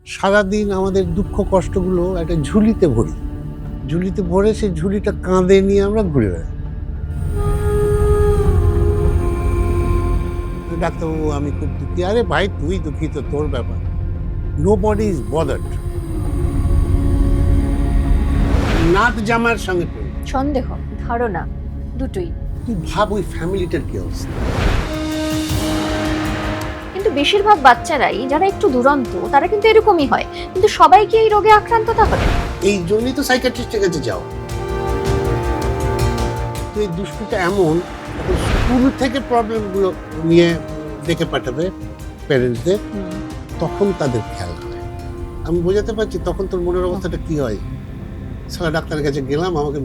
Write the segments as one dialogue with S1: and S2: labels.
S1: সারাদিন আমাদের দুঃখ কষ্টগুলো একটা ঝুলিতে ভরি, ঝুলিতে ভরে সেই ঝুলিটা কাঁধে নিয়ে আমরা ঘুরে বেড়াই। ডাক্তারবাবু আমি খুব দুঃখী। আরে ভাই তুই দুঃখী তো তোর ব্যাপার। Nobody is bothered. নাত জামার সঙ্গে প্রেম।
S2: সন্দেহ, ধারণা দুটোই।
S1: তুই ভাব ওই ফ্যামিলিটার কি অবস্থা।
S2: কিন্তু বেশিরভাগ বাচ্চারাই যারা একটু দুরন্ত তারা কিন্তু এরকমই হয়, কিন্তু সবাই কি এই রোগে আক্রান্ত তাহলে?
S1: এই জন্যই তো সাইকিয়াট্রিস্টের কাছে যাও। তো এই দুষ্টুটা এমন, এখন স্কুল থেকে প্রবলেমগুলো নিয়ে ডেকে পাঠাবে প্যারেন্টসদের, তখন তাদের খেয়াল হয়। আমি বোঝাতে পারছি তখন তোর মনের অবস্থাটা কি হয়। সারা ডাক্তারের কাছে গেলাম, আমাকে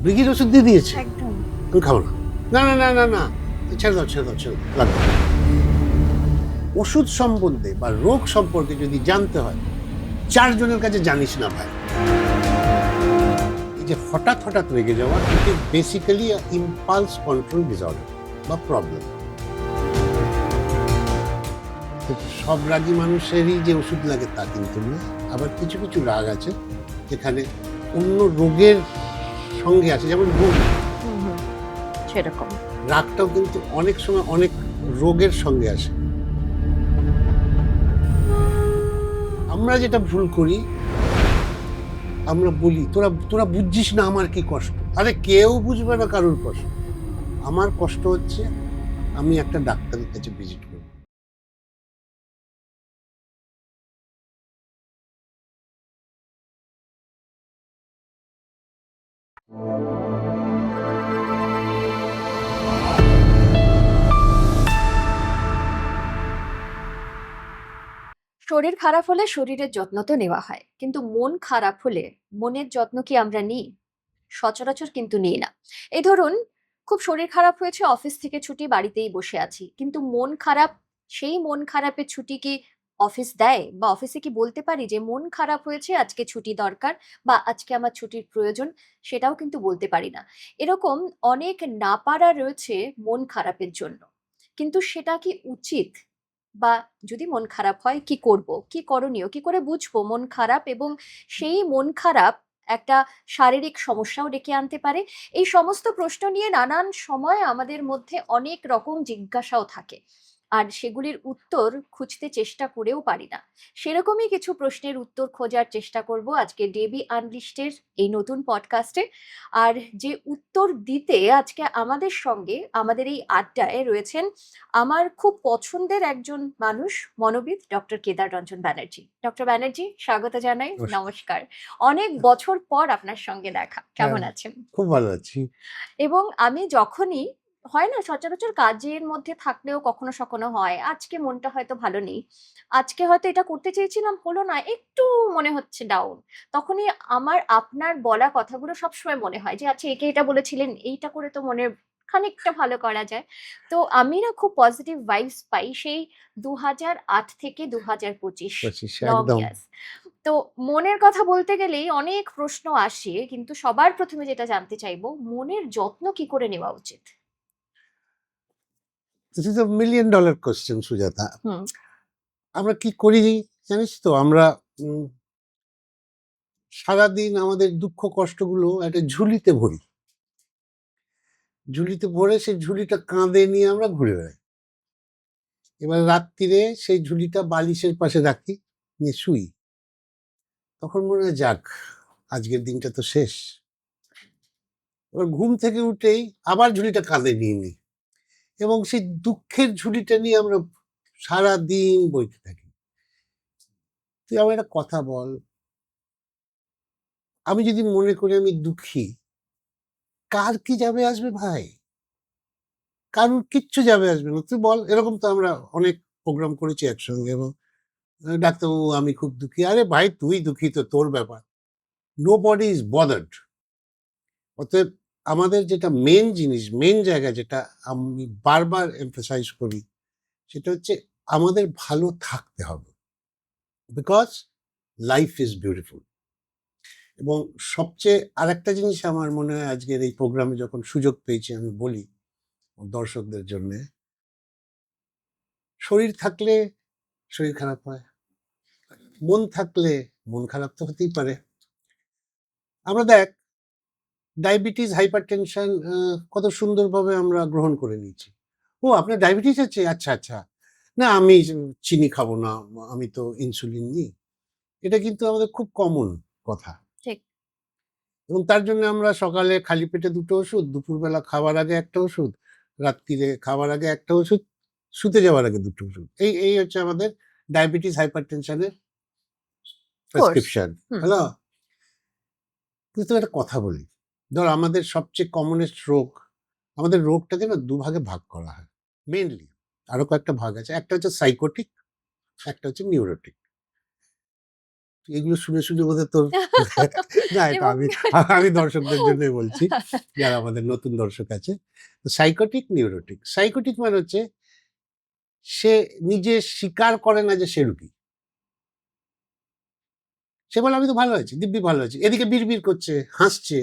S1: ব্রিগেড ওষুধ দিয়ে দিয়েছে,
S2: একদম।
S1: আমি খাবো না। না না না না না, ছেড়ে দাও ছেড়ে দাও ছেড়ে দাও, লাগবে না। ওষুধ সম্বন্ধে বা রোগ সম্পর্কে যদি জানতে হয় 4 জনের কাছে জানিস না ভাই। এই যে হঠাৎ হঠাৎ রেগে যাওয়া, it is basically impulse control disorder বা প্রবলেম। সব রাগী মানুষেরই যে ওষুধ লাগে তা কিন্তু না। আবার কিছু কিছু রাগ আছে যেখানে অন্য রোগের সঙ্গে আছে, যেমন ঘুম।
S2: সেরকম
S1: রাগটাও কিন্তু অনেক সময় অনেক রোগের সঙ্গে আসে। আমরা যেটা ভুল করি, আমরা বলি তোরা তোরা বুঝছিস না আমার কি কষ্ট। আরে কেউ বুঝবে না কারোর কষ্ট। আমার কষ্ট হচ্ছে আমি একটা ডাক্তারের কাছে ভিজিট করব।
S2: শরীর খারাপ হলে শরীরের যত্ন তো নেওয়া হয়, কিন্তু মন খারাপ হলে মনের যত্ন কি আমরা নিই? সচরাচর কিন্তু নিই না। এই ধরুন, খুব শরীর খারাপ হয়েছে, অফিস থেকে ছুটি, বাড়িতেই বসে আছি, কিন্তু মন খারাপ। সেই মন খারাপের ছুটি কি অফিস দেয়? বা অফিসে কি বলতে পারি যে মন খারাপ হয়েছে, আজকে ছুটি দরকার বা আজকে আমার ছুটির প্রয়োজন? সেটাও কিন্তু বলতে পারি না। এরকম অনেক না পারা রয়েছে মন খারাপের জন্য। কিন্তু সেটা কি উচিত? বা যদি মন খারাপ হয় কি করব? কি করণীয়? কি করে বুঝবো মন খারাপ, এবং সেই মন খারাপ একটা শারীরিক সমস্যাও ডেকে আনতে পারে? এই সমস্ত প্রশ্ন নিয়ে নানান সময় আমাদের মধ্যে অনেক রকম জিজ্ঞাসাও থাকে। আর সেগুলির উত্তর খুঁজতে চেষ্টা করেও পারি না। সেরকমই কিছু প্রশ্নের উত্তর খোঁজার চেষ্টা করব আজকে ডেবি আনলিস্টের এই নতুন পডকাস্টে। আর যে উত্তর দিতে আজকে আমাদের সঙ্গে আমাদের এই আড্ডায় রয়েছেন আমার খুব পছন্দের একজন মানুষ, মনোবিদ ডক্টর কেদার রঞ্জন ব্যানার্জি। ডক্টর ব্যানার্জি, স্বাগত জানাই।
S1: নমস্কার।
S2: নমস্কার। অনেক বছর পর আপনার সঙ্গে দেখা।
S1: হ্যাঁ,
S2: কেমন আছেন?
S1: খুব ভালো আছি।
S2: এবং আমি যখনই, হয় না সচরাচর কাজের মধ্যে থাকলেও কখনো সখনো হয়, আজকে মনটা হয়তো ভালো নেই। আজকে হয়তো এটা করতে চেয়েছিলাম, হলো না, একটু মনে হচ্ছে ডাউন। তখনই আমার আপনার বলা কথাগুলো সবসময় মনে হয় যে আচ্ছা একে এটা বলেছিলেন, এইটা করে তো মনের খানিকটা ভালো করা যায়। তো আমি না খুব পজিটিভ ভাইবস পাই সেই ২০০৮ থেকে ২০২৫,
S1: 25
S2: লং
S1: একদম।
S2: ইয়ার্স। তো মনের কথা বলতে গেলেই অনেক প্রশ্ন আসে, কিন্তু সবার প্রথমে যেটা জানতে চাইবো, মনের যত্ন কি করে নেওয়া উচিত?
S1: This is a million dollar question Sujata.
S2: হুম।
S1: আমরা কি করি জানিস তো? আমরা উম সারাদিন আমাদের দুঃখ কষ্টগুলো একটা ঝুলিতে ভরি। ঝুলিতে ভরে সেই ঝুলিটা কাঁধে নিয়ে আমরা ঘুরে বেড়াই। এবার রাত্তিরে সেই ঝুলিটা বালিশের পাশে রাখি, নিয়ে শুই। তখন মনে হয় যাক, আজকের দিনটা তো শেষ। এবার ঘুম থেকে উঠেই আবার ঝুলিটা কাঁধে নিয়ে নিই এবং সেই দুঃখের ঝুলিটা নিয়ে আমরা সারাদিন বইতে থাকি। তুই আমার একটা কথা বল, আমি যদি মনে করি আমি দুঃখী, কার কি যাবে আসবে ভাই? কারুর কিচ্ছু যাবে আসবে না। তুই বল, এরকম তো আমরা অনেক প্রোগ্রাম করেছি একসঙ্গে এবং ডাক্তারবাবু আমি খুব দুঃখী। আরে ভাই তুই দুঃখী তো তোর ব্যাপার। Nobody is bothered. অতএব আমাদের যেটা মেন জিনিস, মেন জায়গা যেটা আমি বারবার এমফাসাইজ করি, সেটা হচ্ছে আমাদের ভালো থাকতে হবে। Because life is beautiful. এবং সবচেয়ে আরেকটা জিনিস আমার মনে হয় আজকের এই প্রোগ্রামে যখন সুযোগ পেয়েছি আমি বলি দর্শকদের জন্যে, শরীর থাকলে শরীর খারাপ হয়, মন থাকলে মন খারাপ তো হতেই পারে। আমরা দেখ ডায়াবেটিস, হাইপারটেনশন কত সুন্দরভাবে আমরা গ্রহণ করে নিয়েছি। ও আপনার ডায়াবেটিস আছে? আচ্ছা, আচ্ছা। না আমি চিনি খাবো না, আমি তো ইনসুলিন নিই। এটা কিন্তু আমাদের খুব কমন কথা।
S2: ঠিক।
S1: এবং তার জন্য আমরা সকালে খালি পেটে ২ টো ওষুধ, দুপুরবেলা খাওয়ার আগে ১ টা ওষুধ, রাত্তিরে খাওয়ার আগে ১ টা ওষুধ, শুতে যাওয়ার আগে ২ টো ওষুধ। এই হচ্ছে আমাদের ডায়াবেটিস, হাইপারটেনশনের
S2: কোর্স।
S1: প্রেসক্রিপশন।
S2: হুম।
S1: হ্যালো? কিন্তু একটা কথা বলি। ধর আমাদের সবচেয়ে কমনেস্ট রোগ, আমাদের রোগটাকে না ২ ভাগে ভাগ করা হয়। মেইনলি আরো কয়েকটা ভাগ আছে। একটা হচ্ছে সাইকোটিক, একটা হচ্ছে নিউরোটিক। এগুলো শুনে বোধহয় তোর না এটা
S2: এবং
S1: আমি দর্শকদের জন্যই বলছি, যারা আমাদের নতুন দর্শক আছে। Psychotic, neurotic. সাইকোটিক মানে হচ্ছে সে নিজে স্বীকার করে না যে সে রোগী। সে বলে আমি তো ভালো আছি, দিব্যি ভালো আছি। এদিকে বিড়বিড় করছে, হাসছে,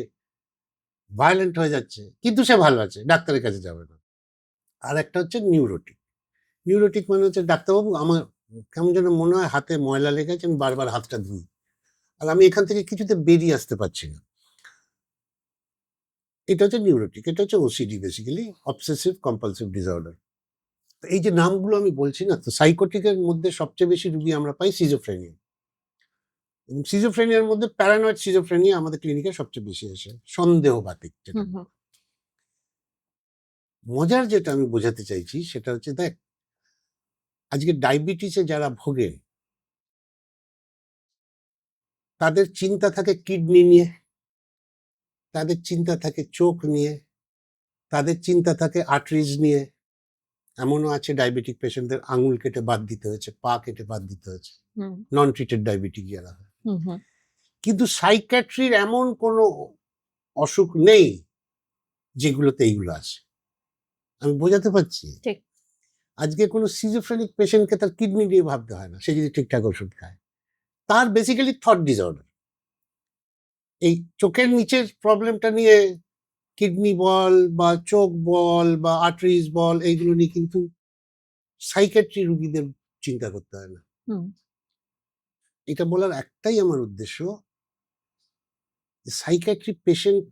S1: ভায়োলেন্ট হয়ে যাচ্ছে। কিন্তু সে ভালো আছে, ডাক্তারের কাছে যাবে না। আর একটা হচ্ছে নিউরোটিক। নিউরোটিক মানে হচ্ছে ডাক্তারবাবু আমার কেমন যেন মনে হয় হাতে ময়লা লেগেছে, আমি বারবার হাতটা ধুই। আর আমি এখান থেকে কিছুতে বেরিয়ে আসতে পারছি না। এটা হচ্ছে নিউরোটিক। এটা হচ্ছে OCD basically, obsessive compulsive disorder. তো এই যে নামগুলো আমি বলছি না, তো সাইকোটিকের মধ্যে সবচেয়ে বেশি রুগী আমরা পাই সিজোফ্রেনিয়া। এবং সিজোফ্রেনিয়ার মধ্যে প্যারানয়েড সিজোফ্রেনিয়া আমাদের ক্লিনিকে সবচেয়ে বেশি আসে। সন্দেহবাতিক যেটা।
S2: হুম, হুম।
S1: মজার যেটা আমি বোঝাতে চাইছি সেটা হচ্ছে দেখ, আজকে ডায়াবেটিসে যারা ভোগে তাদের চিন্তা থাকে কিডনি নিয়ে, তাদের চিন্তা থাকে চোখ নিয়ে, তাদের চিন্তা থাকে আর্টারিজ নিয়ে। এমনও আছে ডায়াবেটিক পেশেন্টদের আঙুল কেটে বাদ দিতে হয়েছে, পা কেটে বাদ দিতে হয়েছে,
S2: হুম,
S1: নন ট্রিটেড ডায়াবেটিক যারা হয়।
S2: হুম, হুম।
S1: কিন্তু সাইকিয়াট্রির এমন কোনো অসুখ নেই যেগুলোতে এইগুলো আছে। আমি বোঝাতে পারছি?
S2: ঠিক।
S1: আজকে কোনো সিজোফ্রেনিক পেশেন্টকে তার কিডনি নিয়ে ভাবতে হয় না, সে যদি ঠিকঠাক ওষুধ খায়। তার বেসিক্যালি থট ডিসঅর্ডার। এই চোখের নিচের প্রবলেমটা নিয়ে কিডনি বল বা চোখ বল বা আর্টারিজ বল এইগুলো নিয়ে কিন্তু সাইকিয়াট্রি রুগীদের চিন্তা করতে হয় না।
S2: হুম।
S1: এটা বলার একটাই আমার উদ্দেশ্য, যে সাইকিয়াট্রি পেশেন্ট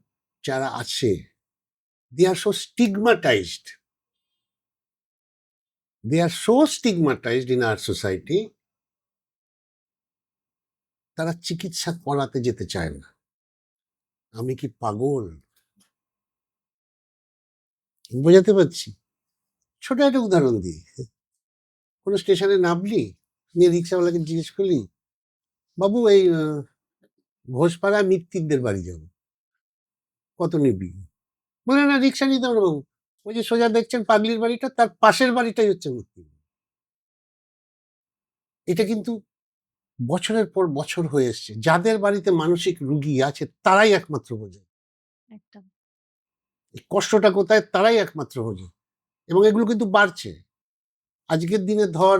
S1: যারা আছে, they are so stigmatized. They are so stigmatized in our society. তারা চিকিৎসা করাতে যেতে চায় না। আমি কি পাগল? বোঝাতে পারছি? ছোট একটা উদাহরণ দিই। কোনো স্টেশনে নামলি, নিয়ে রিক্সাওয়ালাকে জিজ্ঞেস করলি, বাবু এই ঘোষপাড়া মৃত্তিকদের বাড়ি যাবো, কত নিবি? বলে না রিক্সা নিতে হবে না বাবু, ওই যে সোজা দেখছেন পাগলির বাড়িটা, তার পাশের বাড়িটাই হচ্ছে মৃত্যু। এটা কিন্তু বছরের পর বছর হয়ে এসছে। যাদের বাড়িতে মানসিক রুগী আছে তারাই একমাত্র বোঝে
S2: একদম।
S1: এই কষ্টটা কোথায়, তারাই একমাত্র বোঝে। এবং এগুলো কিন্তু বাড়ছে। আজকের দিনে ধর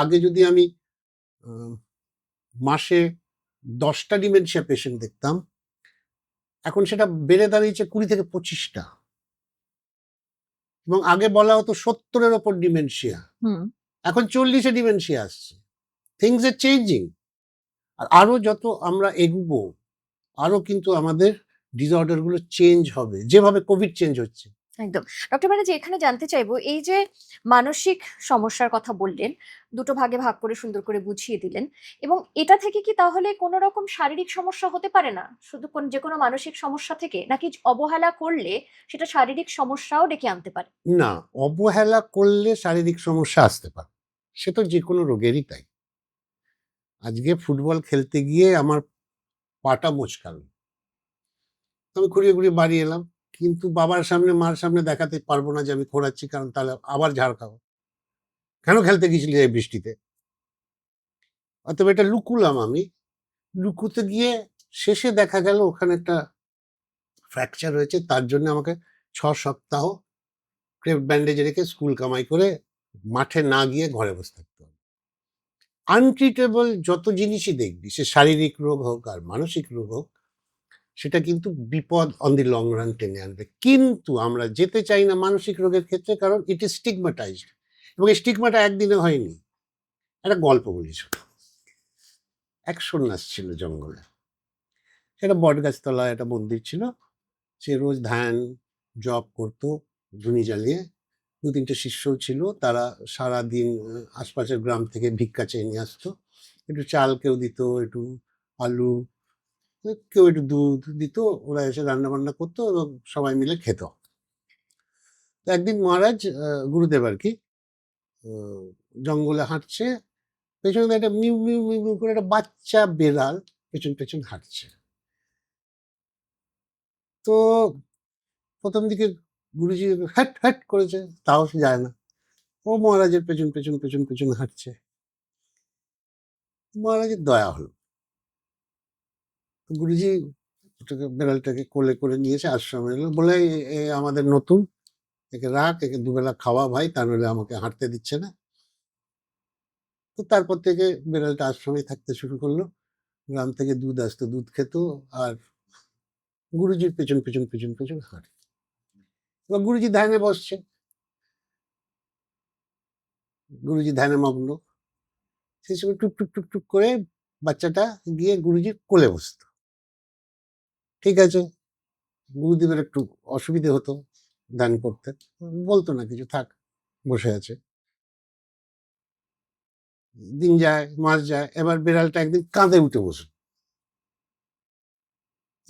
S1: আগে যদি আমি মাসে 10টা ডিমেনশিয়া পেশেন্ট দেখতাম, এখন সেটা বেড়ে দাঁড়িয়েছে 20 থেকে 25টা। এবং আগে বলা হতো 70-এর ওপর ডিমেনশিয়া,
S2: হুম।
S1: এখন 40-এ ডিমেনশিয়া আসছে। Things are changing. আর আরো যত আমরা এগুবো, আরো কিন্তু আমাদের ডিসঅর্ডার গুলো চেঞ্জ হবে, যেভাবে কোভিড চেঞ্জ হচ্ছে।
S2: একদম। ডক্টর ব্যানার্জি এখানে জানতে চাইবো এই যে মানসিক সমস্যার কথা বললেন, দুটো ভাগে ভাগ করে সুন্দর করে বুঝিয়ে দিলেন এবং এটা থেকে কি তাহলে কোনো রকম শারীরিক সমস্যা হতে পারে না? শুধু যেকোনো মানসিক সমস্যা থেকে? নাকি অবহেলা করলে সেটা শারীরিক সমস্যাও ডেকে আনতে পারে?
S1: না, অবহেলা করলে শারীরিক সমস্যা আসতে পারে। সে তো যে কোনো রোগেরই তাই। আজকে ফুটবল খেলতে গিয়ে আমার পাটা মচকালো। আমি ঘুরিয়ে ঘুরিয়ে বাড়ি এলাম। কিন্তু বাবার সামনে মার সামনে দেখাতে পারবো না যে আমি খোঁড়াচ্ছি, কারণ তাহলে আবার ঝাড় খাবো। কেন খেলতে গেছিলি এই বৃষ্টিতে? অতএব এটা লুকুলাম আমি। লুকুতে গিয়ে শেষে দেখা গেল ওখানে একটা ফ্র্যাকচার হয়েছে। তার জন্য আমাকে ৬ সপ্তাহ ক্রেপ ব্যান্ডেজে রেখে স্কুল কামাই করে মাঠে না গিয়ে ঘরে বসে থাকতে হবে। আনট্রিটেবল যত জিনিসই দেখবি, সে শারীরিক রোগ হোক আর মানসিক রোগ হোক, সেটা কিন্তু বিপদ অন দি লং রান টেনে আনবে। কিন্তু আমরা যেতে চাই না মানসিক রোগের ক্ষেত্রে, কারণ ইট ইজ স্টিগমাটাইজড। এবং এই স্টিগমাটা একদিনে হয়নি। একটা গল্প বলি শোনো। এক সন্ন্যাস ছিল জঙ্গলে। সেটা বটগাছতলায় একটা মন্দির ছিল। সে রোজ ধ্যান জপ করতো ধুনি জ্বালিয়ে। 2-3টে শিষ্যও ছিল। তারা সারাদিন আশপাশের গ্রাম থেকে ভিক্ষা চেয়ে নিয়ে আসতো। একটু চাল কেউ দিত, একটু আলু, কেউ একটু দুধ দিত। ওরা এসে রান্না-বান্না করতো এবং সবাই মিলে খেত। তো একদিন মহারাজ গুরুদেব আরকি জঙ্গলে হাঁটছে। পেছনে দিয়ে একটা মিউ, মিউ, মিউ, মিউ করে একটা বাচ্চা বেড়াল পেছন, পেছন হাঁটছে। তো ১ম দিকে গুরুজি হ্যাট, হ্যাট করেছে, তাও সে যায় না। ও মহারাজের পেছন, পেছন, পেছন, পেছন হাঁটছে। মহারাজের দয়া হলো। গুরুজি ওটাকে বেড়ালটাকে কোলে করে নিয়ে এসে আশ্রমে এলো। বলে, এ আমাদের নতুন, একে রাখ, একে দুবেলা খাওয়া ভাই, তা নইলে আমাকে হাঁটতে দিচ্ছে না।" তো তারপর থেকে বেড়ালটা আশ্রমেই থাকতে শুরু করলো। গ্রাম থেকে দুধ আসতো, দুধ খেত আর গুরুজির পেছন, পেছন, পেছন, পেছন হাঁটে। এবার গুরুজি ধ্যানে বসছে। গুরুজি ধ্যানে মগ্ন। সেই সময় টুক, টুক, টুক, টুক করে বাচ্চাটা গিয়ে গুরুজির কোলে বসতো। ঠিক আছে। গুরুদেবের একটু অসুবিধে হতো ধ্যান করতে। বলতো না কিছু, থাক বসে আছে। দিন যায়, মাস যায়। এবার বিড়ালটা একদিন কাঁধে উঠে বসলো।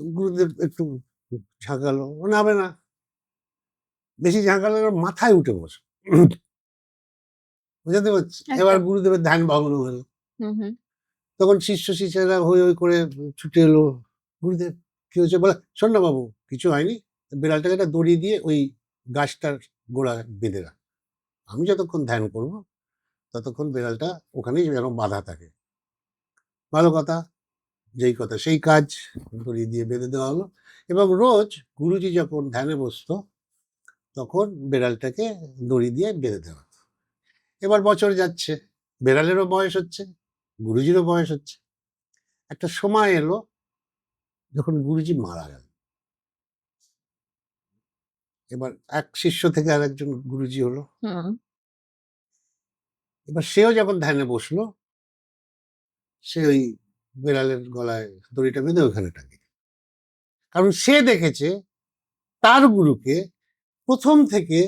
S1: তো গুরুদেব একটু ঝাঁকালো, ও নাবে না। বেশি ঝাঁকালে ওর মাথায় উঠে বসে। বুঝাতে পারছি? এবার
S2: একদম।
S1: গুরুদেবের ধ্যান ভগ্ন হলো।
S2: হুম, হুম।
S1: তখন শিষ্য-শিষ্যেরা হৈ, হৈ করে ছুটে এলো। গুরুদেব কি হয়েছে? বলে, "শোন না বাবু, কিছু হয়নি। বিড়ালটাকে একটা দড়ি দিয়ে ওই গাছটার গোড়ায় বেঁধে রাখ। আমি যতক্ষণ ধ্যান করব, ততক্ষণ বিড়ালটা ওখানেই যেন বাঁধা থাকে।" ভালো কথা। যেই কথা সেই কাজ। দড়ি দিয়ে বেঁধে দেওয়া হলো এবং রোজ গুরুজি যখন ধ্যানে বসতো, তখন বিড়ালটাকে দড়ি দিয়ে বেঁধে দেওয়া হতো। এবার বছর যাচ্ছে, বিড়ালেরও বয়স হচ্ছে, গুরুজিরও বয়স হচ্ছে। একটা সময় এলো যখন গুরুজি মারা গেল। এবার এক শিষ্য থেকে আরেকজন গুরুজি হলো।
S2: হুম।
S1: এবার সেও যখন ধ্যানে বসলো, সে ওই বিড়ালের গলায় দড়িটা বেঁধে ওখানে টাঙিয়ে দিল। কারণ সে দেখেছে তার গুরুকে ১ম থেকে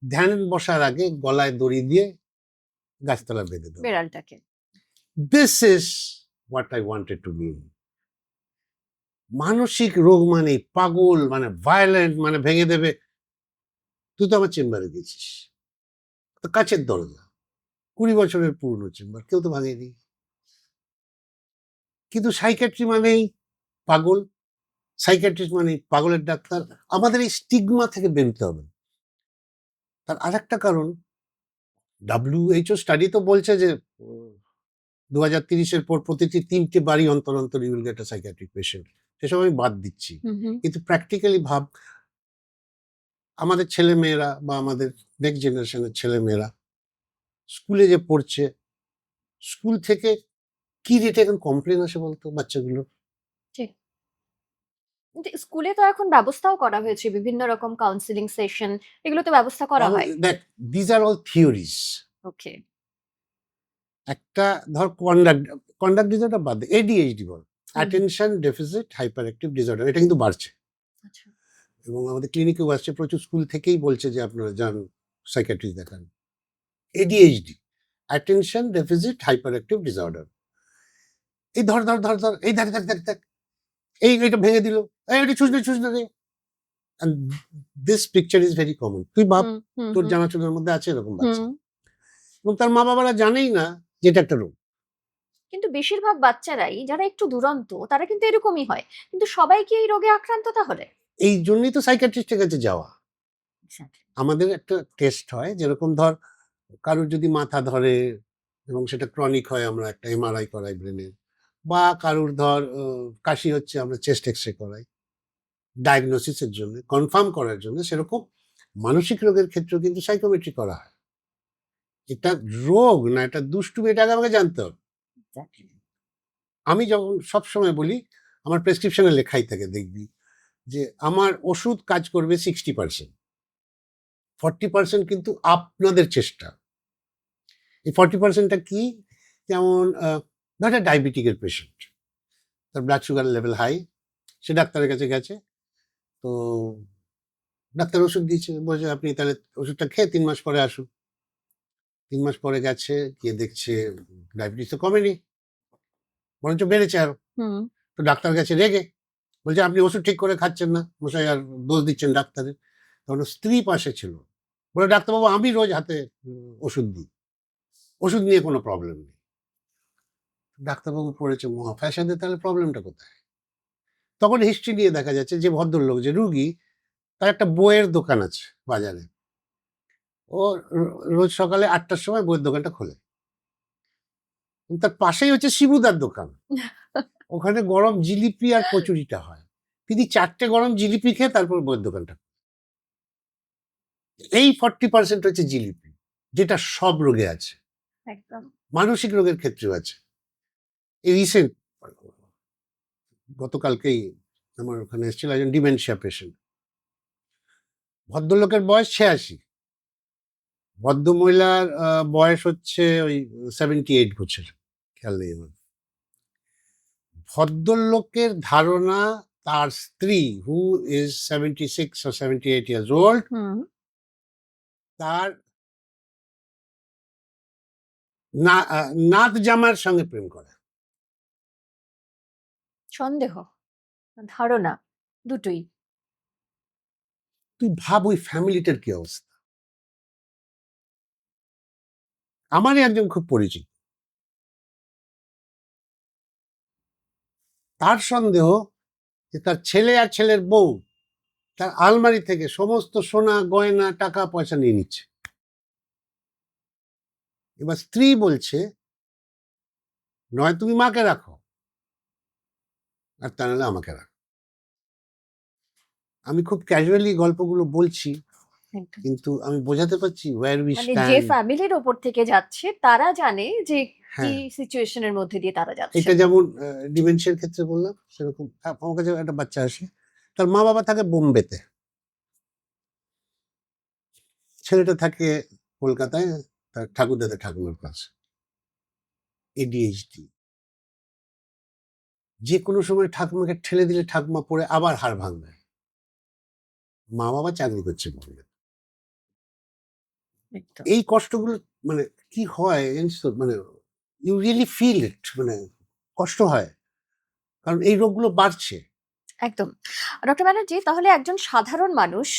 S1: ধ্যান বসার আগে গলায় দড়ি দিয়ে গাছতলায় বেঁধে দেওয়া।
S2: বেড়ালটাকে।
S1: This is what I wanted to mean. মানসিক রোগ মানে পাগল, মানে ভায়োলেন্ট, মানে ভেঙে দেবে। তুই তো আমার চেম্বারে গেছিস, তো কাচের দরজা, ২০ বছরের পুরনো চেম্বার, কেউ তো ভাঙেনি। কিন্তু সাইকিয়াট্রি মানেই পাগল, সাইকিয়াট্রিস্ট মানে পাগলের ডাক্তার। আমাদের এই স্টিগমা থেকে বেরোতে হবে। তার আরেকটা কারণ, WHO স্টাডি তো বলছে যে ২০৩০-এর পর প্রতিটি ৩টে বাড়ি অন্তর, অন্তর you will get a psychiatric patient. সেসব আমি বাদ দিচ্ছি।
S2: হুম, হুম।
S1: কিন্তু প্র্যাকটিক্যালি ভাব, আমাদের ছেলেমেয়েরা বা আমাদের নেক্সট জেনারেশনের ছেলেমেয়েরা স্কুলে যে পড়ছে, স্কুল থেকে কি রেটে এখন কমপ্লেন আসে বলতো বাচ্চাগুলোর?
S2: ঠিক। কিন্তু স্কুলে তো এখন ব্যবস্থাও করা হয়েছে। বিভিন্ন রকম কাউন্সেলিং সেশন এগুলোতে ব্যবস্থা করা হয়।
S1: দেখ, this are all theories.
S2: Okay.
S1: একটা ধর কন্ডাক্ট ডিসঅর্ডার বাদ দে, ADHD বল,
S2: হুম।
S1: Attention deficit hyper active disorder, এটা কিন্তু বাড়ছে
S2: আচ্ছা।
S1: এবং আমাদের ক্লিনিকেও আসছে। প্রচুর স্কুল থেকেই বলছে যে আপনারা যান সাইকিয়াট্রিস্ট দেখান। ADHD, attention deficit hyper active disorder. এই ধর, ধর, ধর, ধর, এই দেখ, দেখ, দেখ, দেখ, এই এটা ভেঙে দিল, এই এটা ছুঁচ না, ছুঁচ না রে। And this picture is very common. তুই ভাব,
S2: হুম, হুম,
S1: তোর
S2: হুম,
S1: জানাশোনার মধ্যে আছে এরকম বাচ্চা
S2: হুম।
S1: এবং তার মা-বাবারা জানেই না যে এটা একটা রোগ।
S2: কিন্তু বেশিরভাগ বাচ্চারাই যারা একটু দুরন্ত তারা কিন্তু এরকমই হয়। কিন্তু সবাই কি এই রোগে আক্রান্ত তাহলে?
S1: এই জন্যই তো সাইকিয়াট্রিস্টের কাছে যাওয়া।
S2: এক্সাক্টলি।
S1: আমাদের একটা টেস্ট হয়, যেরকম ধর কারোর যদি মাথা ধরে এবং সেটা ক্রনিক হয়, আমরা একটা MRI করাই ব্রেনের, বা কারোর ধর কাশি হচ্ছে, আমরা চেস্ট এক্স-রে করাই ডায়াগনোসিসের জন্য, কনফার্ম করার জন্য। সেরকম মানসিক রোগের ক্ষেত্রেও কিন্তু সাইকোমেট্রি করা হয়। এটা রোগ না, এটা দুষ্টুমি, এটা আগে আমাকে জানতে হবে।
S2: এক্সাক্টলি।
S1: আমি যখন সবসময় বলি, আমার প্রেসক্রিপশনে লেখাই থাকে, দেখবি যে আমার ওষুধ কাজ করবে 60%, 40% কিন্তু আপনাদের চেষ্টা। এই 40%টা কি? যেমন একটা ডায়াবেটিকের পেশেন্ট, তার ব্লাড সুগার লেভেল হাই, সে ডাক্তারের কাছে গেছে, তো ডাক্তার ওষুধ দিয়েছে, বলছে আপনি তাহলে ওষুধটা খেয়ে 3 মাস পরে আসুন। 3 মাস পরে গেছে, গিয়ে দেখছে ডায়াবেটিস তো কমেনি, বরঞ্চ বেড়েছে আরো।
S2: হুম
S1: তো ডাক্তার গেছে রেগে, বলছে আপনি ওষুধ ঠিক করে খাচ্ছেন না মশাই, আর দোষ দিচ্ছেন ডাক্তারের। তখন ওর স্ত্রী পাশে ছিল, বলে ডাক্তারবাবু আমি রোজ হাতে ওষুধ দিই, ওষুধ নিয়ে কোনো প্রবলেম নেই। ডাক্তারবাবু পড়েছে মহা ফ্যাসাদে, তাহলে প্রবলেমটা কোথায়? তখন হিস্ট্রি নিয়ে দেখা যাচ্ছে যে ভদ্রলোক, যে রুগী, তার একটা বইয়ের দোকান আছে বাজারে। ও রোজ সকালে 8টার সময় বইয়ের দোকানটা খোলে। তার পাশেই হচ্ছে শিবুদার দোকান, ওখানে গরম জিলিপি আর কচুরিটা হয়। তিনি 4টে গরম জিলিপি খেয়ে তারপর বইয়ের দোকানটা। এই 40% হচ্ছে জিলিপি, যেটা সব রোগে আছে,
S2: একদম
S1: মানসিক রোগের ক্ষেত্রেও আছে। এই রিসেন্ট গতকালকেই আমার ওখানে এসেছিল একজন ডিমেনশিয়া পেশেন্ট, ভদ্রলোকের বয়স 86, ভদ্রমহিলার বয়স হচ্ছে ওই 78 বছর, খেয়াল নেই আমার। ভদ্রলোকের ধারণা তার স্ত্রী, who is 76 or 78 years old,
S2: হুম
S1: তার নাত জামার সঙ্গে প্রেম করে।
S2: সন্দেহ ধারণা দুটোই।
S1: তুই ভাব ওই ফ্যামিলিটার কি অবস্থা। আমারই একজন খুব পরিচিত, তার সন্দেহ যে তার ছেলে আর ছেলের বউ তার আলমারি থেকে সমস্ত সোনা গয়না টাকা পয়সা নিয়ে নিচ্ছে। এবার স্ত্রী বলছে নয় তুমি মাকে রাখো, আর তা নাহলে আমাকে রাখো। আমি খুব ক্যাজুয়ালি গল্পগুলো বলছি,
S2: একদম।
S1: কিন্তু আমি বোঝাতে পারছি ওয়্যার উই
S2: মানে যে
S1: স্ট্যান্ড।
S2: ফ্যামিলির ওপর থেকে যাচ্ছে তারা জানে যে কি
S1: হ্যাঁ,
S2: সিচুয়েশনের মধ্যে দিয়ে তারা যাচ্ছে।
S1: এটা যেমন ডিমেনশিয়ার ক্ষেত্রে বললাম, সেরকম আমার কাছে একটা বাচ্চা আসে, তার মা বাবা থাকে বোম্বেতে, ছেলেটা থাকে কলকাতায় তার ঠাকুরদাদা ঠাকুমার কাছে। এডিএইচডি, যে কোনো সময় ঠাকুমাকে ঠেলে দিলে ঠাকুমা পড়ে আবার হাড় ভাঙবে। মা বাবা চাকরি করছে বোম্বে।
S2: একদম
S1: এই কষ্টগুলো মানে কি হয় জানিস তো, মানে ইউ রিয়েলি ফিল ইট, মানে কষ্ট হয়, কারণ এই রোগগুলো বাড়ছে।
S2: একদম। ডক্টর ব্যানার্জি, তাহলে একজন সাধারণ মানুষ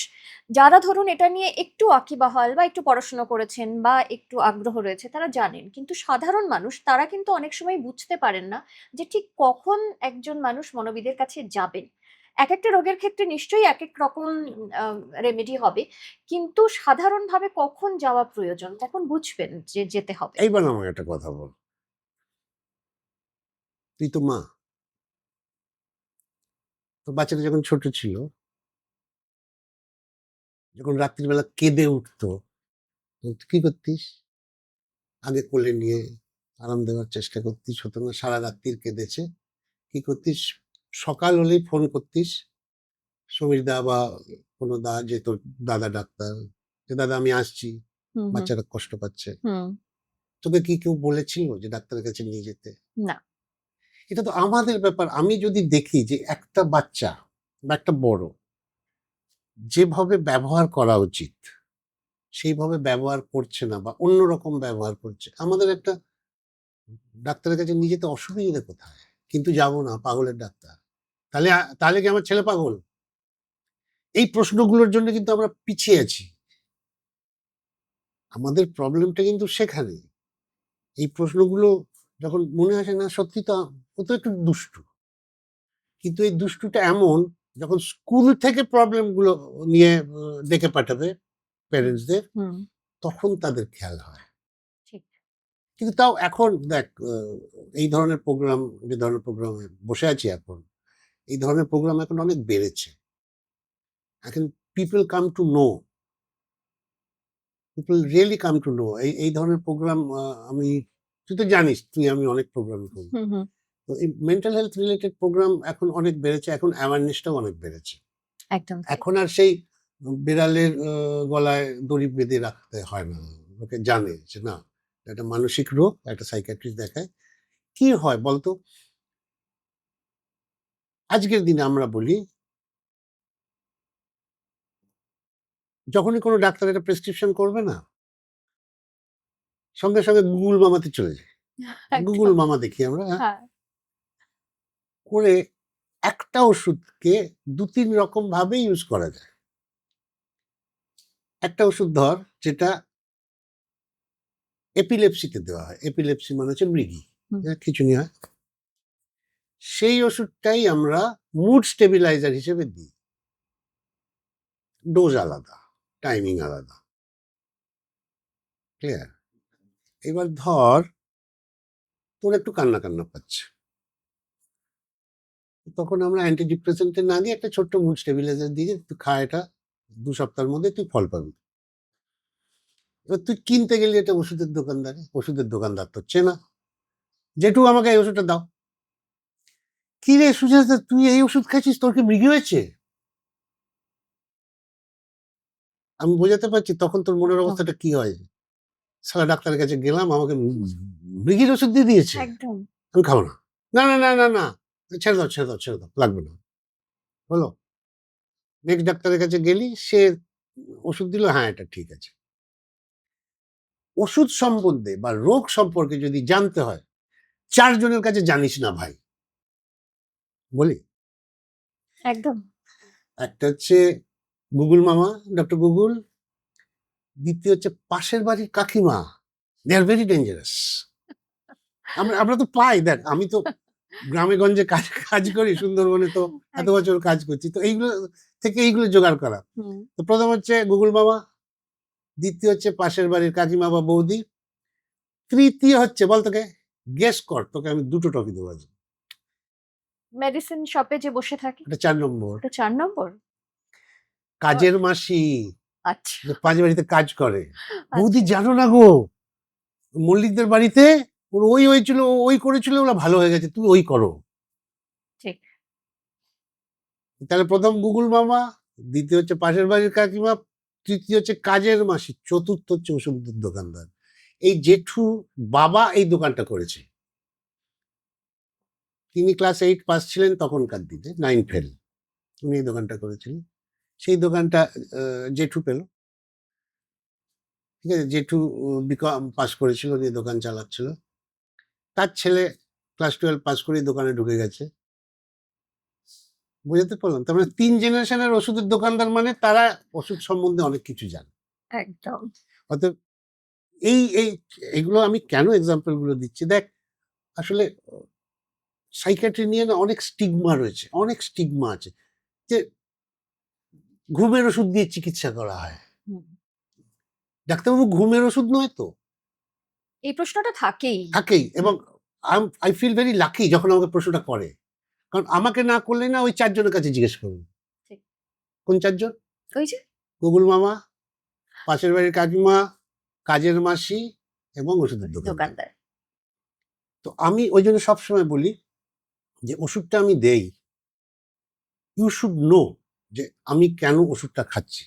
S2: যারা ধরুন এটা নিয়ে একটু ওয়াকিবহাল বা একটু পড়াশোনা করেছেন বা একটু আগ্রহ রয়েছে তারা জানেন। কিন্তু সাধারণ মানুষ তারা কিন্তু অনেক সময় বুঝতে পারেন না যে ঠিক কখন একজন মানুষ মনোবিদের কাছে যাবেন। একেকটা রোগের ক্ষেত্রে নিশ্চয়ই একেক রকম আ রেমেডি হবে। কিন্তু সাধারণভাবে কখন যাওয়া প্রয়োজন? কখন বুঝবেন যে যেতে হবে?
S1: এইবার আমাকে একটা কথা বল, তুই তো মা, তো বাচ্চাটা যখন ছোট ছিল, যখন রাত্রিবেলা কেঁদে উঠতো, তো তুই কি করতিস? আগে কোলে নিয়ে আরাম দেওয়ার চেষ্টা করতিস, হতো না সারা রাত্রির কেঁদেছে, কি করতিস? সকাল হলেই ফোন করতিস সমীর দা বা কোনো দা, যে তোর দাদা ডাক্তার, যে দাদা আমি আসছি,
S2: হুম, হুম,
S1: বাচ্চাটা কষ্ট পাচ্ছে।
S2: হুম।
S1: তোকে কি কেউ বলেছিল যে ডাক্তারের কাছে নিয়ে যেতে?
S2: না।
S1: এটা তো আমাদের ব্যাপার। আমি যদি দেখি যে একটা বাচ্চা বা একটা বড় যেভাবে ব্যবহার করা উচিত সেইভাবে ব্যবহার করছে না বা অন্যরকম ব্যবহার করছে, আমাদের একটা ডাক্তারের কাছে নিয়ে যেতে অসুবিধা কোথায়? কিন্তু যাব না, পাগলের ডাক্তার। তাহলে তাহলে কি আমার ছেলে পাগল? এই প্রশ্নগুলোর জন্য কিন্তু আমরা পিছিয়ে আছি। আমাদের প্রবলেমটা কিন্তু সেখানে। এই প্রশ্নগুলো যখন মনে আসে, না সত্যি তো ও তো একটু দুষ্টু, কিন্তু এই দুষ্টুটা এমন, যখন স্কুল থেকে প্রবলেম গুলো নিয়ে ডেকে পাঠাবে
S2: হুম,
S1: প্যারেন্টসদের,
S2: হুম।
S1: তখন তাদের খেয়াল হয়।
S2: ঠিক।
S1: কিন্তু তাও এখন দেখ, এই ধরনের প্রোগ্রাম, যে ধরনের প্রোগ্রামে বসে আছি এখন, এই ধরনের প্রোগ্রাম এখন অনেক বেড়েছে। এখন people come to know, people really come to know এই ধরনের প্রোগ্রাম। আমি, তুই তো জানিস, তুই আমি অনেক প্রোগ্রাম করি,
S2: হুম, হুম।
S1: তো এই মেন্টাল হেলথ রিলেটেড প্রোগ্রাম এখন অনেক বেড়েছে, এখন অ্যাওয়ারনেসটাও অনেক বেড়েছে।
S2: একদম তাই।
S1: এখন আর সেই বিড়ালের গলায় দড়ি বেঁধে রাখতে হয় না, লোকে জানে যে না, একটা মানসিক রোগ, একটা সাইকিয়াট্রিস্ট দেখায়, কি হয় বলতো, আজকের দিনে আমরা বলি যখনই কোনো ডাক্তার একটা প্রেসক্রিপশন করবে না, সঙ্গে সঙ্গে গুগল মামাতে চলে যায়। গুগল
S2: একদম।
S1: মামা দেখি আমরা,
S2: হ্যাঁ,
S1: করে একটা ওষুধকে ২-৩ রকম ভাবে ইউজ করা যায়। একটা ওষুধ ধর যেটা এপিলেপসিতে দেওয়া হয়। এপিলেপসি মানে হচ্ছে মৃগী,
S2: হুম।
S1: খিঁচুনি হয়। সেই ওষুধটাই আমরা মুড স্টেবিলাইজার হিসেবে দিই। ডোজ আলাদা, টাইমিং আলাদা। ক্লিয়ার? এবার ধর তোর একটু কান্না কান্না পাচ্ছে, তখন আমরা অ্যান্টি ডিপ্রেসেন্টে না দিয়ে একটা ছোট্ট মুড স্টেবিলাইজার দিয়ে তুই খা, এটা ২ সপ্তাহের মধ্যে তুই ফল পাবি। এবার তুই কিনতে গেলি এটা ওষুধের দোকানদারে, ওষুধের দোকানদার তো চেনা, জেঠু আমাকে এই ওষুধটা দাও। কি রে সুজাতা, তুই এই ওষুধ খাচ্ছিস, তোর কি মৃগী হয়েছে? আমি বোঝাতে পারছি তখন তোর মনের অবস্থাটা কি হয়। শালা ডাক্তারের কাছে গেলাম, আমাকে মৃগীর ওষুধ দিয়ে দিয়েছে,
S2: একদম।
S1: আমি খাবো না। না না না না না, ছেড়ে দাও ছেড়ে দাও ছেড়ে দাও, লাগবে না। হলো, নেক্সট ডাক্তারের কাছে গেলি, সে ওষুধ দিল, হ্যাঁ এটা ঠিক আছে। ওষুধ সম্বন্ধে বা রোগ সম্পর্কে যদি জানতে হয়, 4 জনের কাছে জানিস না ভাই, বলি।
S2: একদম।
S1: একটা হচ্ছে গুগল মামা, ডক্টর গুগল। দ্বিতীয় হচ্ছে পাশের বাড়ির কাকিমা, দে আর ভেরি ডেঞ্জারাস। আমরা আমরা তো পাই, দেখ আমি তো গ্রামে গঞ্জে কাজ কাজ করি, সুন্দরবনে তো এত
S2: একদম।
S1: বছর কাজ করছি, তো এইগুলো থেকে এইগুলো জোগাড় করা।
S2: হুম।
S1: তো প্রথম হচ্ছে গুগল মামা, দ্বিতীয় হচ্ছে পাশের বাড়ির কাকিমা বা বৌদি, তৃতীয় হচ্ছে বল, তোকে গেস কর, তোকে আমি 2টো টপিক দেবো আজ।
S2: মেডিসিন শপে যে বসে থাকে,
S1: এটা 4 নম্বর,
S2: ওটা ৪ নম্বর?
S1: কাজের মাসি,
S2: আচ্ছা,
S1: যে পাঁচ বাড়িতে কাজ করে। বৌদি
S2: আচ্ছা।
S1: জানো না গো, মল্লিকদের বাড়িতে ওর ওই হয়েছিল, ওই করেছিল, ওরা ভালো হয়ে গেছে, তুমি ওই করো।
S2: ঠিক।
S1: তাহলে প্রথম গুগল মামা, দ্বিতীয় হচ্ছে পাশের বাড়ির কাকিমা, তৃতীয় হচ্ছে কাজের মাসি, চতুর্থ হচ্ছে ওষুধের দোকানদার। এই জেঠু বাবা এই দোকানটা করেছে। তিনি ক্লাস 8 পাস ছিলেন তখনকার দিনে, 9 ফেল। উনি এই দোকানটা করেছিলেন। সেই দোকানটা জেঠু পেল। ঠিক আছে, জেঠু বিকম পাস করেছিল, উনি দোকান চালাচ্ছিল। তার ছেলে ক্লাস 12 পাস করে দোকানে ঢুকে গেছে। বুঝতে পারলাম, তার মানে 3 জেনারেশনের ওষুধের দোকানদার, মানে তারা ওষুধ সম্বন্ধে অনেক কিছু জানে।
S2: একদম।
S1: অতএব এই এই এগুলো আমি কেন এক্সাম্পল গুলো দিচ্ছি, দেখ আসলে সাইকিয়াট্রি নিয়ে না অনেক স্টিগমা রয়েছে, অনেক স্টিগমা আছে, যে ঘুমের ওষুধ দিয়ে চিকিৎসা করা হয়।
S2: হুম।
S1: ডাক্তারবাবু ঘুমের ওষুধ নয় তো?
S2: এই প্রশ্নটা থাকেই।
S1: থাকেই, এবং আই ফিল ভেরি লাকি যখন আমাকে প্রশ্নটা করে, কারণ আমাকে না করলে না ওই 4 জনের কাছে জিজ্ঞেস করুন।
S2: ঠিক।
S1: কোন 4 জন?
S2: ওই যে
S1: গুগল মামা, পাশের বাড়ির কাকিমা, কাজের মাসি এবং ওষুধের দোকানদার।
S2: দোকানদার।
S1: তো আমি ওই জন্য সবসময় বলি যে ওষুধটা আমি দেই, ইউ শুড নো যে আমি কেন ওষুধটা খাচ্ছি।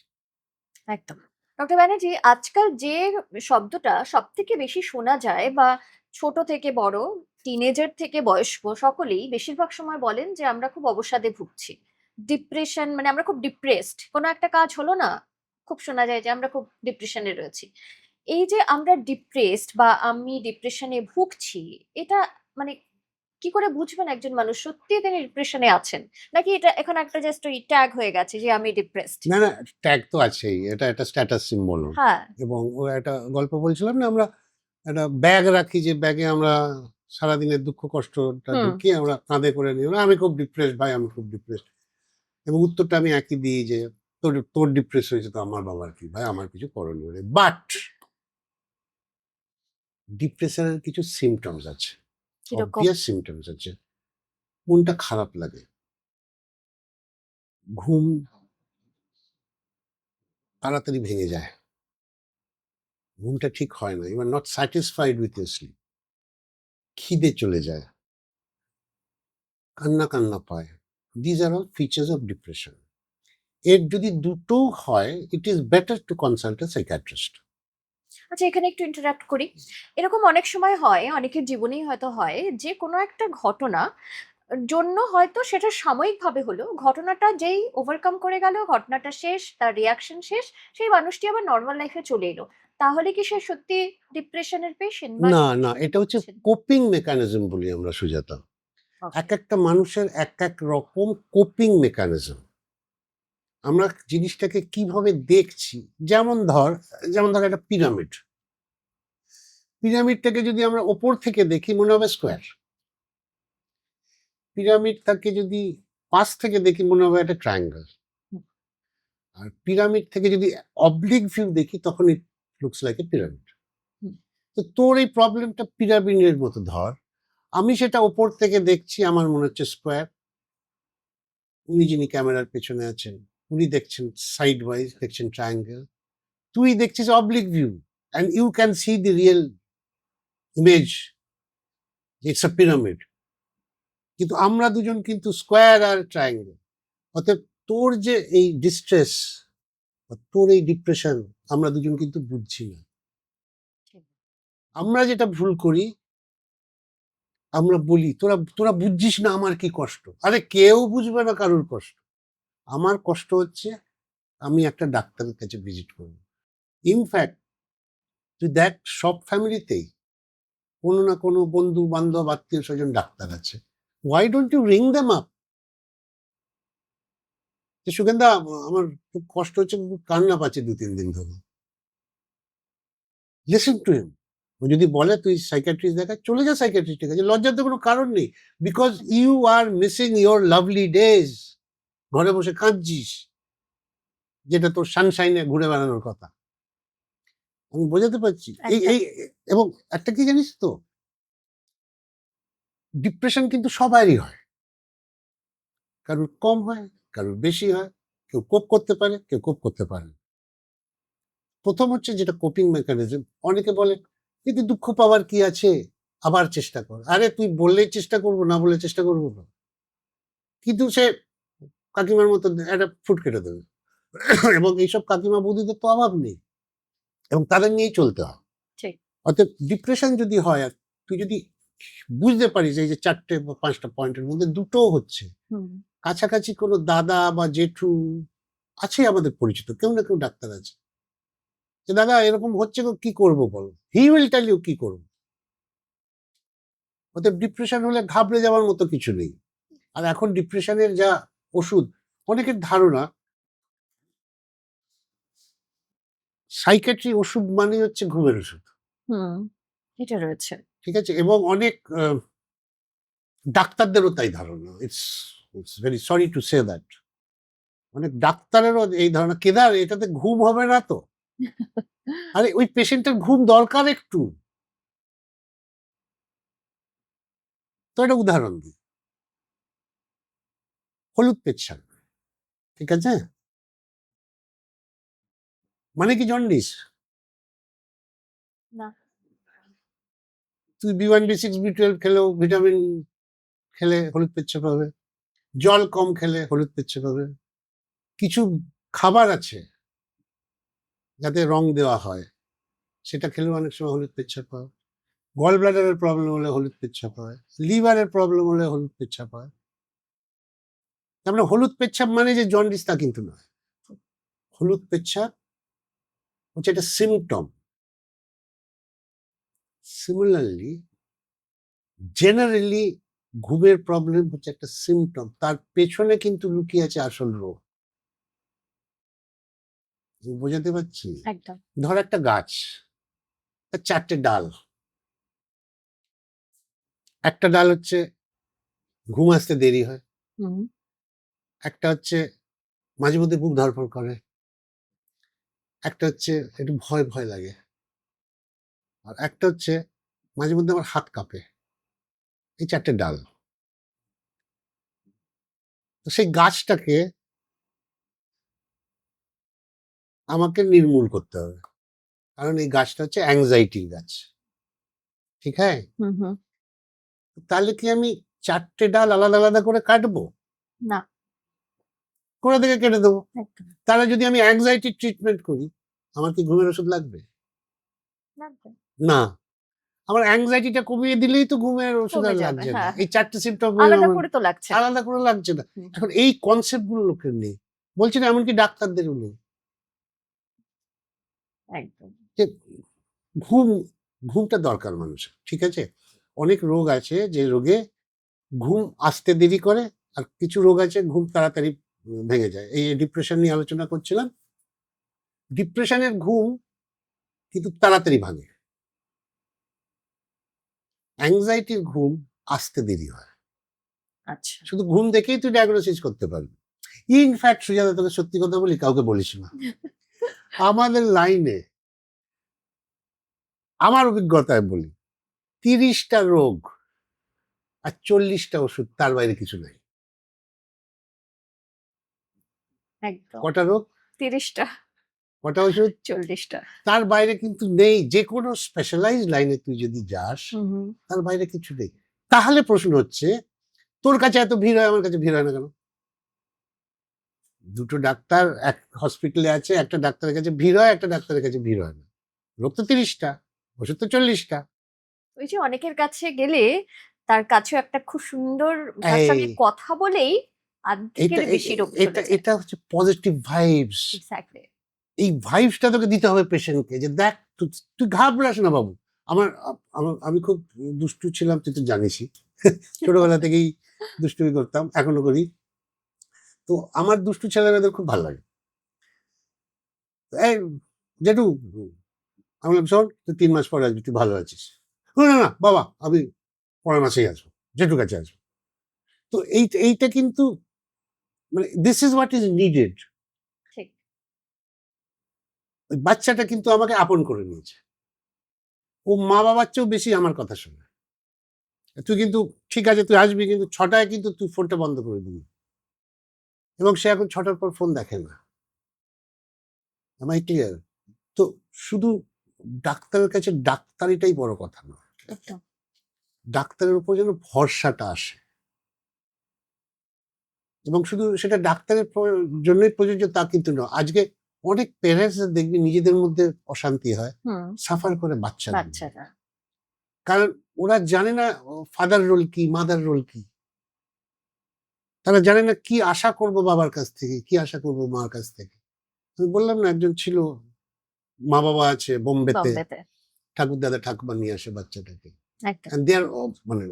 S2: একদম। ডক্টর ব্যানার্জি, আজকাল যে শব্দটা সবথেকে বেশি শোনা যায় বা ছোট থেকে বড়, টিনেজার থেকে বয়স্ক সকলেই বেশিরভাগ সময় বলেন যে আমরা খুব অবসাদে ভুগছি। ডিপ্রেশন, মানে আমরা খুব ডিপ্রেসড। কোনো একটা কাজ হলো না, খুব শোনা যায় যে আমরা খুব ডিপ্রেশনে রয়েছি। এই যে আমরা ডিপ্রেসড বা আমি ডিপ্রেশনে ভুগছি, এটা মানে কি করে বুঝবেন একজন মানুষ সত্যিই তিনি ডিপ্রেশনে আছেন? নাকি এটা এখন একটা জাস্ট ওই ট্যাগ হয়ে গেছে যে আমি ডিপ্রেসড?
S1: না না, ট্যাগ তো আছেই, এটা একটা স্ট্যাটাস সিম্বল।
S2: হ্যাঁ।
S1: এবং ও একটা গল্প বলছিলাম না, আমরা একটা ব্যাগ রাখি, যে ব্যাগে আমরা সারাদিনের দুঃখ কষ্টটা
S2: হুম।
S1: ঢুকিয়ে আমরা কাঁধে করে নিই, আমি খুব ডিপ্রেসড ভাই, আমি খুব ডিপ্রেসড। এবং উত্তরটা আমি একই দিই যে তোর তোর ডিপ্রেস হয়েছে তো আমার বাবার কি, ভাই আমার কিছু করণীয় নেই। বাট ডিপ্রেশনের কিছু সিমটমস আছে,
S2: কিরকম?
S1: অবভিয়াস সিমটমস আছে। মনটা খারাপ লাগে, ঘুম তাড়াতাড়ি ভেঙে যায়, ঘুমটা ঠিক হয় না, you are not satisfied with your sleep, খিদে চলে যায়, কান্না কান্না পায়। These are all features of depression. এর যদি দুটো হয়, it is better to consult a psychiatrist.
S2: আচ্ছা, এখানে একটু ইন্টারাপ্ট করি। এরকম অনেক সময় হয়, অনেকের জীবনেই হয়তো হয় যে কোনো একটা ঘটনা জন্য হয়তো সেটা সাময়িকভাবে হলো, ঘটনাটা যেই ওভারকাম করে গেল, ঘটনাটা শেষ, তার রিঅ্যাকশন শেষ, সেই মানুষটি আবার নরমাল লাইফে চলে এলো। তাহলে কি সে সত্যি ডিপ্রেশনের পেশেন্ট বা
S1: না, না,
S2: ডিপ্রেশনে
S1: এটা হচ্ছে
S2: ভুগছেন?
S1: কোপিং মেকানিজম বলি আমরা, সুজাতা।
S2: ওকে।
S1: একটা মানুষের এক রকম কোপিং মেকানিজম। আমরা জিনিসটাকে কিভাবে দেখছি, যেমন ধর একটা পিরামিড। পিরামিডটাকে যদি আমরা ওপর থেকে দেখি মনে হবে স্কোয়ার। পিরামিডটাকে যদি পাশ থেকে দেখি মনে হবে একটা ট্রায়াঙ্গেল।
S2: হুম।
S1: আর পিরামিড থেকে যদি অবলিক ভিউ দেখি তখন it looks like a pyramid.
S2: হুম।
S1: তো তোর এই প্রবলেমটা পিরামিডের মতো ধর। আমি সেটা ওপর থেকে দেখছি, আমার মনে হচ্ছে স্কোয়ার। যিনি ক্যামেরার পেছনে আছেন উনি দেখছেন সাইড ওয়াইজ, দেখছেন ট্রায়াঙ্গেল। তুই দেখছিস oblique view, and you can see the real image, it's a pyramid. কিন্তু আমরা দুজন কিন্তু স্কোয়ার আর ট্রায়াঙ্গেল। অতএব তোর যে এই ডিস্ট্রেস, তোর এই ডিপ্রেশন, আমরা দুজন কিন্তু বুঝছি না।
S2: ঠিক।
S1: আমরা যেটা ভুল করি, আমরা বলি তোরা তোরা বুঝছিস না আমার কি কষ্ট। আরে কেউ বুঝবে না কারোর কষ্ট। আমার কষ্ট হচ্ছে আমি একটা ডাক্তারের কাছে ভিজিট করবো। ইনফ্যাক্ট তুই দেখ, সব ফ্যামিলিতেই কোনো না কোনো বন্ধু বান্ধব আত্মীয় স্বজন ডাক্তার আছে। Why don't you ring them up, যে সুগেন্দা আমার খুব কষ্ট হচ্ছে, খুব কান্না পাচ্ছে 2-3 দিন ধরে। Listen to him. ও যদি বলে তুই সাইকিয়াট্রিস্ট দেখা, চলে যা সাইকিয়াট্রিস্টের কাছে, লজ্জার তো কোনো কারণ নেই। Because you are missing your lovely days. ঘরে বসে কাঁদছিস, যেটা তোর সানশাইনে ঘুরে বেড়ানোর কথা। আমি বোঝাতে পারছি এই
S2: একদম।
S1: এই এবং একটা কি জানিস তো, ডিপ্রেশন কিন্তু সবারই হয়। কারোর কম হয়, কারোর বেশি হয়। কেউ কোপ করতে পারে, কেউ কোপ করতে পারে না। প্রথম হচ্ছে যেটা কোপিং মেকানিজম। অনেকে বলে কিন্তু দুঃখ পাওয়ার কি আছে, আবার চেষ্টা কর। আরে তুই বললেই চেষ্টা করবো, না বলে চেষ্টা করবো না। কিন্তু সে কাকিমার মতো একটা ফুট কেটে দেবে। এবং এইসব কাকিমা বৌদিদের তো অভাব নেই, এবং তাদের নিয়েই চলতে হয়।
S2: ঠিক।
S1: অর্থাৎ ডিপ্রেশন যদি হয়, আর তুই যদি বুঝতে পারিস এই যে 4টে বা 5টা পয়েন্টের মধ্যে দুটোও হচ্ছে,
S2: হুম।
S1: কাছাকাছি কোনো দাদা বা জেঠু আছে আমাদের পরিচিত, কেউ না কেউ ডাক্তার আছে, যে দাদা এরকম হচ্ছে গো, কি করবো বলো, হি উইল টেল ইউ কি করবো। অতএব ডিপ্রেশন হলে ঘাবড়ে যাওয়ার মতো কিছু নেই। আর এখন ডিপ্রেশনের যা ওষুধ, অনেকের ধারণা সাইকিয়াট্রি ওষুধ মানে হচ্ছে ঘুমের ওষুধ।
S2: হুম। এটা রয়েছে।
S1: ঠিক আছে, এবং অনেক ডাক্তারদেরও তাই ধারণা। It's it's very sorry to say that. অনেক ডাক্তারেরও এই ধারণা, কেদার এটাতে ঘুম হবে না তো। আরে ওই পেশেন্টের ঘুম দরকার একটু। তো একটা উদাহরণ দিই, হলুদ পেচ্ছাপ, ঠিক আছে, মানে কি জন্ডিস?
S2: না।
S1: তুই B1 B6 B12 খেলেও, ভিটামিন খেলে হলুদ পেচ্ছাপ হবে। জল কম খেলে হলুদ পেচ্ছাপ হবে। কিছু খাবার আছে যাতে রং দেওয়া হয়, সেটা খেলেও অনেক সময় হলুদ পেচ্ছাপ হয়। গল ব্লাডারের প্রবলেম হলে হলুদ পেচ্ছাপ হয়। লিভারের প্রবলেম হলে হলুদ পেচ্ছাপ হয়। তার মানে হলুদ পেচ্ছাপ মানে যে জন্ডিস তা কিন্তু নয়। হলুদ পেচ্ছাপ হচ্ছে একটা সিমটম। সিমিলারলি জেনারেলি ঘুমের প্রবলেম হচ্ছে একটা সিমটম, তার পেছনে কিন্তু লুকিয়ে আছে আসল রোগ। আমি বোঝাতে পারছি?
S2: একদম।
S1: ধর একটা গাছ, তার 4টে ডাল। একটা ডাল হচ্ছে ঘুম আসতে দেরি হয়,
S2: হুম।
S1: একটা হচ্ছে মাঝে মধ্যে বুক ধড়ফড় করে, একটা হচ্ছে একটু ভয় ভয় লাগে, আর একটা হচ্ছে মাঝে মধ্যে আমার হাত কাঁপে। এই 4টে ডাল। তো সেই গাছটাকে আমাকে নির্মূল করতে হবে, কারণ এই গাছটা হচ্ছে অ্যাংজাইটির গাছ। ঠিক আছে?
S2: হুম, হুম।
S1: তাহলে কি আমি 4টে ডাল আলাদা আলাদা করে কাটবো?
S2: না।
S1: কোথা থেকে কেটে দেবো?
S2: একদম।
S1: তাহলে যদি আমি অ্যাংজাইটি ট্রিটমেন্ট করি, আমার কি ঘুমের ওষুধ লাগবে? না, আমার অ্যাংজাইটিটা কমিয়ে দিলেই তো ঘুমের ওষুধ
S2: কমে
S1: আর
S2: যাবে,
S1: লাগছে না।
S2: হ্যাঁ,
S1: এই ৪ টে সিম্পটম
S2: আলাদা করে তো লাগছে না।
S1: আলাদা করে লাগছে না।
S2: হুম,
S1: এখন এই কনসেপ্ট গুলো লোকের নেই। বলছি না এমনকি ডাক্তারদেরও নেই।
S2: একদম।
S1: যে ঘুম, ঘুমটা দরকার মানুষের। ঠিক আছে? অনেক রোগ আছে যে রোগে ঘুম আসতে দেরি করে, আর কিছু রোগ আছে ঘুম তাড়াতাড়ি ভেঙে যায়। এই ডিপ্রেশন নিয়ে আলোচনা করছিলাম। ডিপ্রেশনের ঘুম কিন্তু তাড়াতাড়ি ভাঙে। অ্যাংজাইটির ঘুম আসতে দেরি হয়।
S2: আচ্ছা।
S1: শুধু ঘুম দেখেই তুই ডায়াগনোসিস করতে পারবি। ইনফ্যাক্ট সুজাতা, তোকে সত্যি কথা বলি, কাউকে বলিস না। আমাদের লাইনে আমার অভিজ্ঞতায় বলি ৩০টা রোগ আর ৪০টা ওষুধ, তার বাইরে কিছু নাই।
S2: একদম।
S1: কটা রোগ,
S2: ৩০ টা,
S1: কটা ওষুধ,
S2: ৪০ টা।
S1: তার বাইরে কিন্তু নেই। যে কোনো স্পেশালাইজড লাইনে তুই যদি যাস,
S2: হুম, হুম।
S1: তার বাইরে কিছু নেই। তাহলে প্রশ্ন হচ্ছে, তোর কাছে এত ভিড় হয়, আমার কাছে ভিড় হয় না কেন? দুটো ডাক্তার এক হসপিটালে আছে, একটা ডাক্তারের কাছে ভিড় হয়, একটা ডাক্তারের কাছে ভিড় হয় না। রোগ তো ৩০টা, ওষুধ তো ৪০টা।
S2: ওই যে অনেকের কাছে গেলে তার কাছেও একটা খুব সুন্দর তার
S1: এই
S2: সঙ্গে কথা বলেই
S1: এটা
S2: অর্ধেকের বেশি রোগ
S1: এটা
S2: চলে যায়।
S1: এটা হচ্ছে পজিটিভ ভাইবস।
S2: এক্স্যাক্টলি।
S1: এই ভাইবসটা তোকে দিতে হবে পেশেন্টকে, যে দেখ তুই ঘাবড়াস না বাবু। আমি খুব দুষ্টু ছিলাম, তুই তো জানিসই। ছোটবেলা থেকেই দুষ্টুমি করতাম, এখনো করি। তো আমার দুষ্টু ছেলেমেয়েদের খুব ভালো লাগে। এই জেঠু, আমি বললাম শোন, তুই ৩ মাস পরে আসবি, তুই ভালো আছিস। না না না বাবা, আমি পরের মাসেই আসবো, জেঠুর কাছে আসবো। তো এইটা কিন্তু মানে this is what is needed.
S2: ঠিক।
S1: ওই বাচ্চাটা কিন্তু আমাকে আপন করে নিয়েছে। ও মা বাবার চেয়েও বেশি আমার কথা শোনে। তুই কিন্তু ঠিক আছে, তুই আসবি, কিন্তু ৬টায় কিন্তু তুই ফোনটা বন্ধ করে দিবি। এবং সে এখন ৬টার পর ফোন দেখে না। Am I clear? তো শুধু ডাক্তারের কাছে ডাক্তারিটাই বড় কথা নয়।
S2: একদম।
S1: ডাক্তারের উপর যেন ভরসাটা আসে, এবং শুধু সেটা ডাক্তারের জন্যই প্রযোজ্য তা কিন্তু নয়। আজকে অনেক প্যারেন্টস দেখবি নিজেদের মধ্যে অশান্তি হয়,
S2: হুম।
S1: সাফার করে বাচ্চাদের।
S2: বাচ্চারা।
S1: কারণ ওরা জানে না ফাদার রোল কি, মাদার রোল কি। তারা জানে না কি আশা করব বাবার কাছ থেকে, কি আশা করব মার কাছ থেকে। আমি বললাম না, একজন ছিল, মা বাবা আছে বোম্বেতে,
S2: বোম্বেতে।
S1: ঠাকুর দাদা ঠাকুমা নিয়ে আসে বাচ্চাটাকে।
S2: একদম।
S1: And they are মানে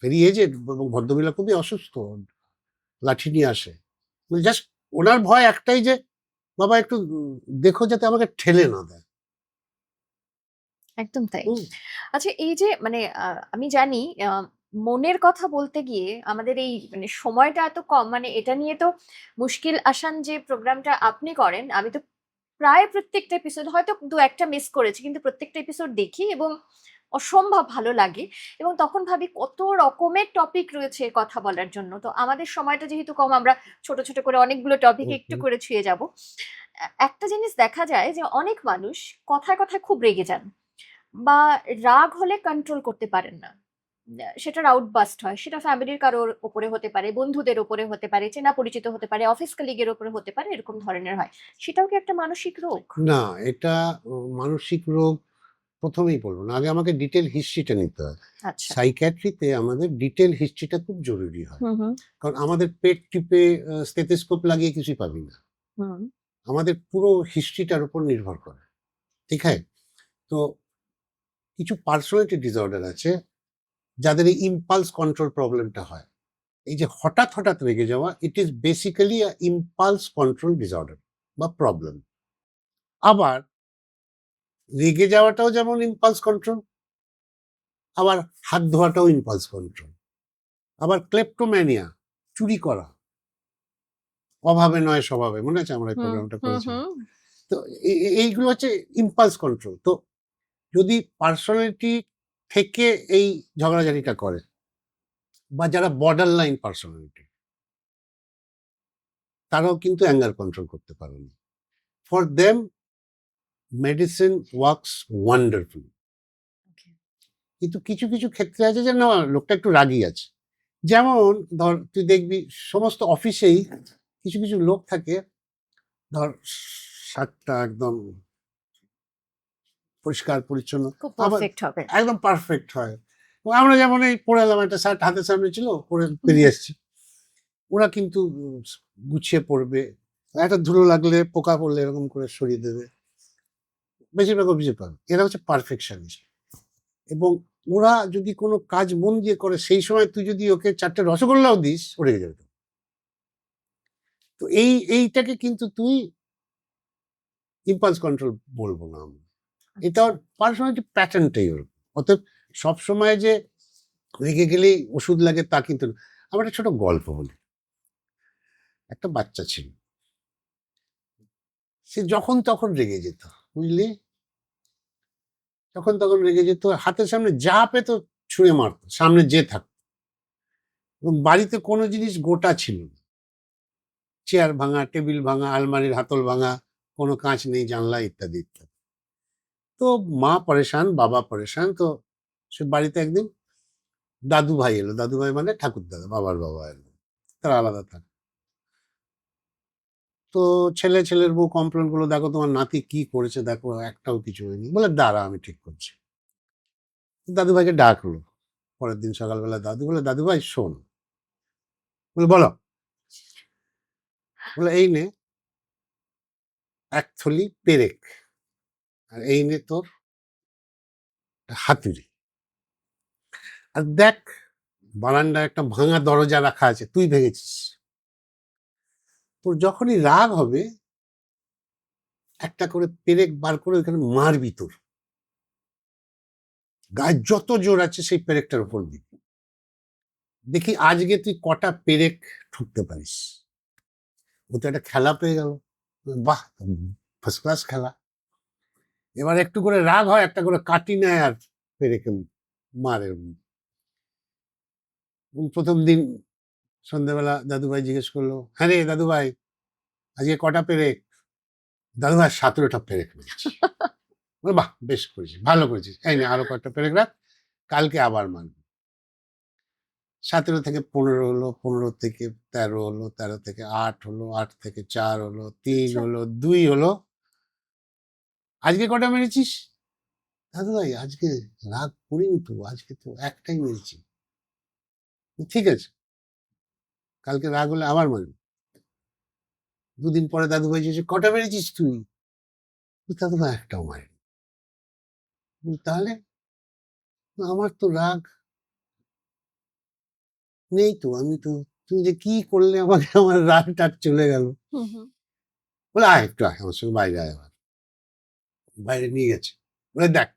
S1: ভেরি এজেড, এবং ভদ্রমহিলা খুবই অসুস্থ, লাঠি নিয়ে আসে। জাস্ট ওনার ভয় একটাই যে বাবা একটু দেখো যাতে আমাকে ঠেলে না দেয়।
S2: একদম তাই।
S1: হুম,
S2: আচ্ছা, এই যে মানে আমি জানি মনের কথা বলতে গিয়ে আমাদের এই মানে সময়টা এত কম, মানে এটা নিয়ে তো মুশকিল আসান যে প্রোগ্রামটা আপনি করেন, আমি তো প্রায় প্রত্যেকটা এপিসোড, হয়তো ২-১ টা মিস করেছি, কিন্তু প্রত্যেকটা এপিসোড দেখি এবং অসম্ভব ভালো লাগে। এবং তখন ভাবি কত রকমের টপিক রয়েছে কথা বলার জন্য। তো আমাদের সময়টা যেহেতু কম, আমরা ছোট, ছোট করে অনেকগুলো টপিক
S1: হুম,
S2: একটু
S1: হুম।
S2: করে ছুঁয়ে যাব। একটা জিনিস দেখা যায় যে অনেক মানুষ কথায়, কথায় খুব রেগে যান বা রাগ হলে কন্ট্রোল করতে পারেন না। সেটার আউটবাস্ট হয়। সেটা ফ্যামিলির কারোর উপরে হতে পারে, বন্ধুদের উপরে হতে পারে, চেনা পরিচিত হতে পারে, অফিস কলিগের উপরে হতে পারে, এরকম ধরনের হয়। সেটাও কি একটা মানসিক রোগ?
S1: না, এটা মানসিক রোগ ১ম এই বলব না। আগে আমাকে ডিটেইল হিস্ট্রিটা নিতে হয়।
S2: আচ্ছা।
S1: সাইকিয়াট্রিতে আমাদের ডিটেইল হিস্ট্রিটা খুব জরুরি হয়।
S2: হুম, হুম,
S1: কারণ আমাদের পেট টিপে স্টেথোস্কোপ লাগিয়ে কিছুই পাবি না।
S2: হুম।
S1: আমাদের পুরো হিস্ট্রিটার উপর নির্ভর করে। ঠিক আছে? তো কিছু পার্সোনালিটি ডিসঅর্ডার আছে যাদের এই ইম্পালস কন্ট্রোল প্রবলেমটা হয়। এই যে হঠাৎ, হঠাৎ রেগে যাওয়া, it is basically a impulse control disorder বা প্রবলেম। আবার রেগে যাওয়াটাও যেমন ইম্পালস কন্ট্রোল, আবার হাত ধোয়াটাও ইম্পালস কন্ট্রোল। আবার ক্লেপ্টোম্যানিয়া, চুরি করা, অভাবে নয় স্বভাবে। মনে আছে আমরা এই
S2: হুম,
S1: প্রোগ্রামটা
S2: হুম,
S1: করেছিলাম?
S2: হুম।
S1: তো এইগুলো হচ্ছে ইম্পালস কন্ট্রোল। তো যদি পার্সোনালিটি থেকে এই ঝগড়াঝাটিটা করে, বা যারা বর্ডার লাইন পার্সোনালিটি, তারাও কিন্তু অ্যাঙ্গার কন্ট্রোল করতে পারে না। For them medicine works wonderful.
S2: Okay.
S1: কিন্তু কিছু, কিছু ক্ষেত্রে আছে যে না, লোকটা একটু রাগী আছে। যেমন ধর তুই দেখবি সমস্ত অফিসেই কিছু, কিছু লোক থাকে, ধর শার্টটা একদম পরিষ্কার পরিচ্ছন্ন,
S2: খুব
S1: আবার
S2: পারফেক্ট হবে।
S1: একদম পারফেক্ট হয়। এবং আমরা যেমন এই পরে এলাম, একটা শার্ট হাতের সামনে ছিল, পরে বেরিয়ে এসেছি, ওরা কিন্তু গুছিয়ে পড়বে, একটা ধুলো লাগলে পোকা পড়লে এরকম করে সরিয়ে দেবে, বেশিরভাগ অভিযোগ পাবে। এরা হচ্ছে পারফেকশনিস্ট। এবং ওরা যদি কোনো কাজ মন দিয়ে করে, সেই সময় তুই যদি ওকে 4টে রসগোল্লাও দিস, ও রেগে যাবে। তো এইটাকে কিন্তু তুই ইম্পালস কন্ট্রোল বলবো না আমি, এটা ওর পার্সোনালিটি প্যাটার্নটাই ওর। অতএব সবসময় যে রেগে গেলেই ওষুধ লাগে তা কিন্তু না। আমার একটা ছোট গল্প বলি। একটা বাচ্চা ছিল, সে যখন তখন রেগে যেত, বুঝলি, যখন তখন রেগে যেত, হাতের সামনে যা পেতো ছুঁড়ে মারতো, সামনে যে থাকতো। এবং বাড়িতে কোনো জিনিস গোটা ছিল না, চেয়ার ভাঙা, টেবিল ভাঙা, আলমারির হাতল ভাঙা, কোনো কাঁচ নেই জানলা, ইত্যাদি ইত্যাদি। তো মা পরেশান, বাবা পরেশান। তো সে বাড়িতে একদিন দাদু ভাই এলো, দাদু ভাই মানে ঠাকুর দাদা, বাবার বাবা এলো, তারা আলাদা থাকে। তো ছেলের বউ কমপ্লেন করলো, দেখো তোমার নাতি কি করেছে, দেখো একটাও কিছু হয়নি। বলে দাঁড়া আমি ঠিক করছি। দাদু ভাইকে ডাকলো। পরের দিন সকালবেলা দাদু বলে, দাদু ভাই শোন। বলে বলো। বলে এই নে এক থলি পেরেক, আর এই নে তোর হাতুড়ি, আর দেখ বারান্দায় একটা ভাঙা দরজা রাখা আছে, তুই ভেঙেছিস। তোর যখনই রাগ হবে একটা করে পেরেক বার করে ওইখানে মারবি, তোর গায়ে যত জোর আছে সেই পেরেকটার উপর দিবি, দেখি আজকে তুই কটা পেরেক ঠুকতে পারিস। ও তো একটা খেলা পেয়ে গেল, বাহ ফার্স্ট ক্লাস খেলা। এবার একটু করে রাগ হয়, একটা করে কাটি নেয় আর পেরেকে মারে। প্রথম দিন সন্ধ্যাবেলা দাদুভাই জিজ্ঞেস করলো, হ্যাঁ রে দাদুভাই আজকে কটা পেরেক? দাদুভাই 17টা পেরেক মেরেছি। বাহ বেশ করেছিস, ভালো করেছিস, এই নে আরো কয়েকটা পেরেক রাখ, কালকে আবার মারবি। 17 থেকে 15 হলো, 15 থেকে 13 হলো, 13 থেকে 8 হলো, 8 থেকে 4 হলো, 3 হলো, 2 হলো, আজকে কটা মেরেছিস? দাদুভাই আজকে রাগ করিনি তো, আজকে তো একটাই মেরেছি। ঠিক আছে, কালকে রাগ হলে আবার মারবি। 2 দিন পরে দাদুভাই জিজ্ঞেস, কটা মেরেছিস তুই? দাদুভাই একটাও মারেনি। তাহলে আমার তো রাগ নেই তো, আমি তো, তুমি যে কি করলে আমাকে, আমার রাগ টাগ চলে গেল। বলে আয় একটু আয় আমার সঙ্গে বাইরে আয়। আবার বাইরে নিয়ে গেছে, বলে দেখ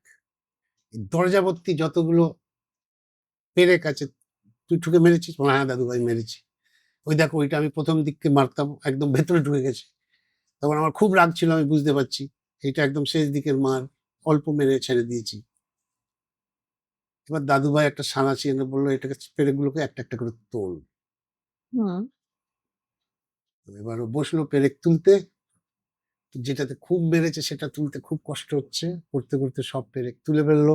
S1: দরজা ভর্তি যতগুলো পেরেক আছে, তুই ঠুকে মেরেছিস? বলে হ্যাঁ দাদু ভাই মেরেছি। ওই দেখো ওইটা আমি প্রথম দিককে মারতাম, একদম ভেতরে ঢুকে গেছে, তখন আমার খুব রাগ ছিল, আমি বুঝতে পারছি এটা একদম শেষ দিকের মার, অল্প মেরে ছেড়ে দিয়েছি। এবার দাদু ভাই একটা সানাচি এনে বললো, এটাকে পেরেকগুলোকে একটা একটা করে তোল। এবার ও বসলো পেরেক তুলতে, যেটাতে খুব মেরেছে সেটা তুলতে খুব কষ্ট হচ্ছে, করতে করতে সব পেরেক তুলে ফেললো।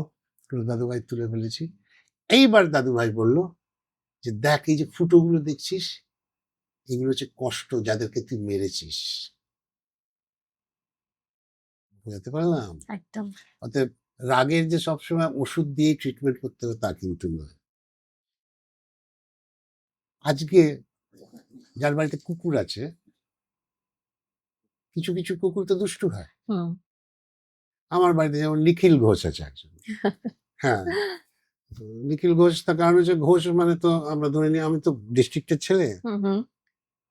S1: দাদু ভাই তুলে ফেলেছি। এইবার দাদু ভাই বললো যে দেখ এই যে ফুটোগুলো দেখছিস, এগুলো হচ্ছে কষ্ট যাদেরকে তুই মেরেছিস। বুঝতে পারলাম?
S2: একদম।
S1: অতএব রাগের যে সবসময় ওষুধ দিয়ে ট্রিটমেন্ট করতে হবে তা কিন্তু নয়। আজকে যার বাড়িতে কুকুর আছে, কিছু কিছু কুকুর তো দুষ্টু হয়। আমার বাড়িতে যেমন নিখিল ঘোষ আছে একজন। হ্যাঁ, নিখিল ঘোষ, তার কারণ হচ্ছে ঘোষ মানে তো আমরা ধরে নিই, আমি তো ডিস্ট্রিক্টের ছেলে,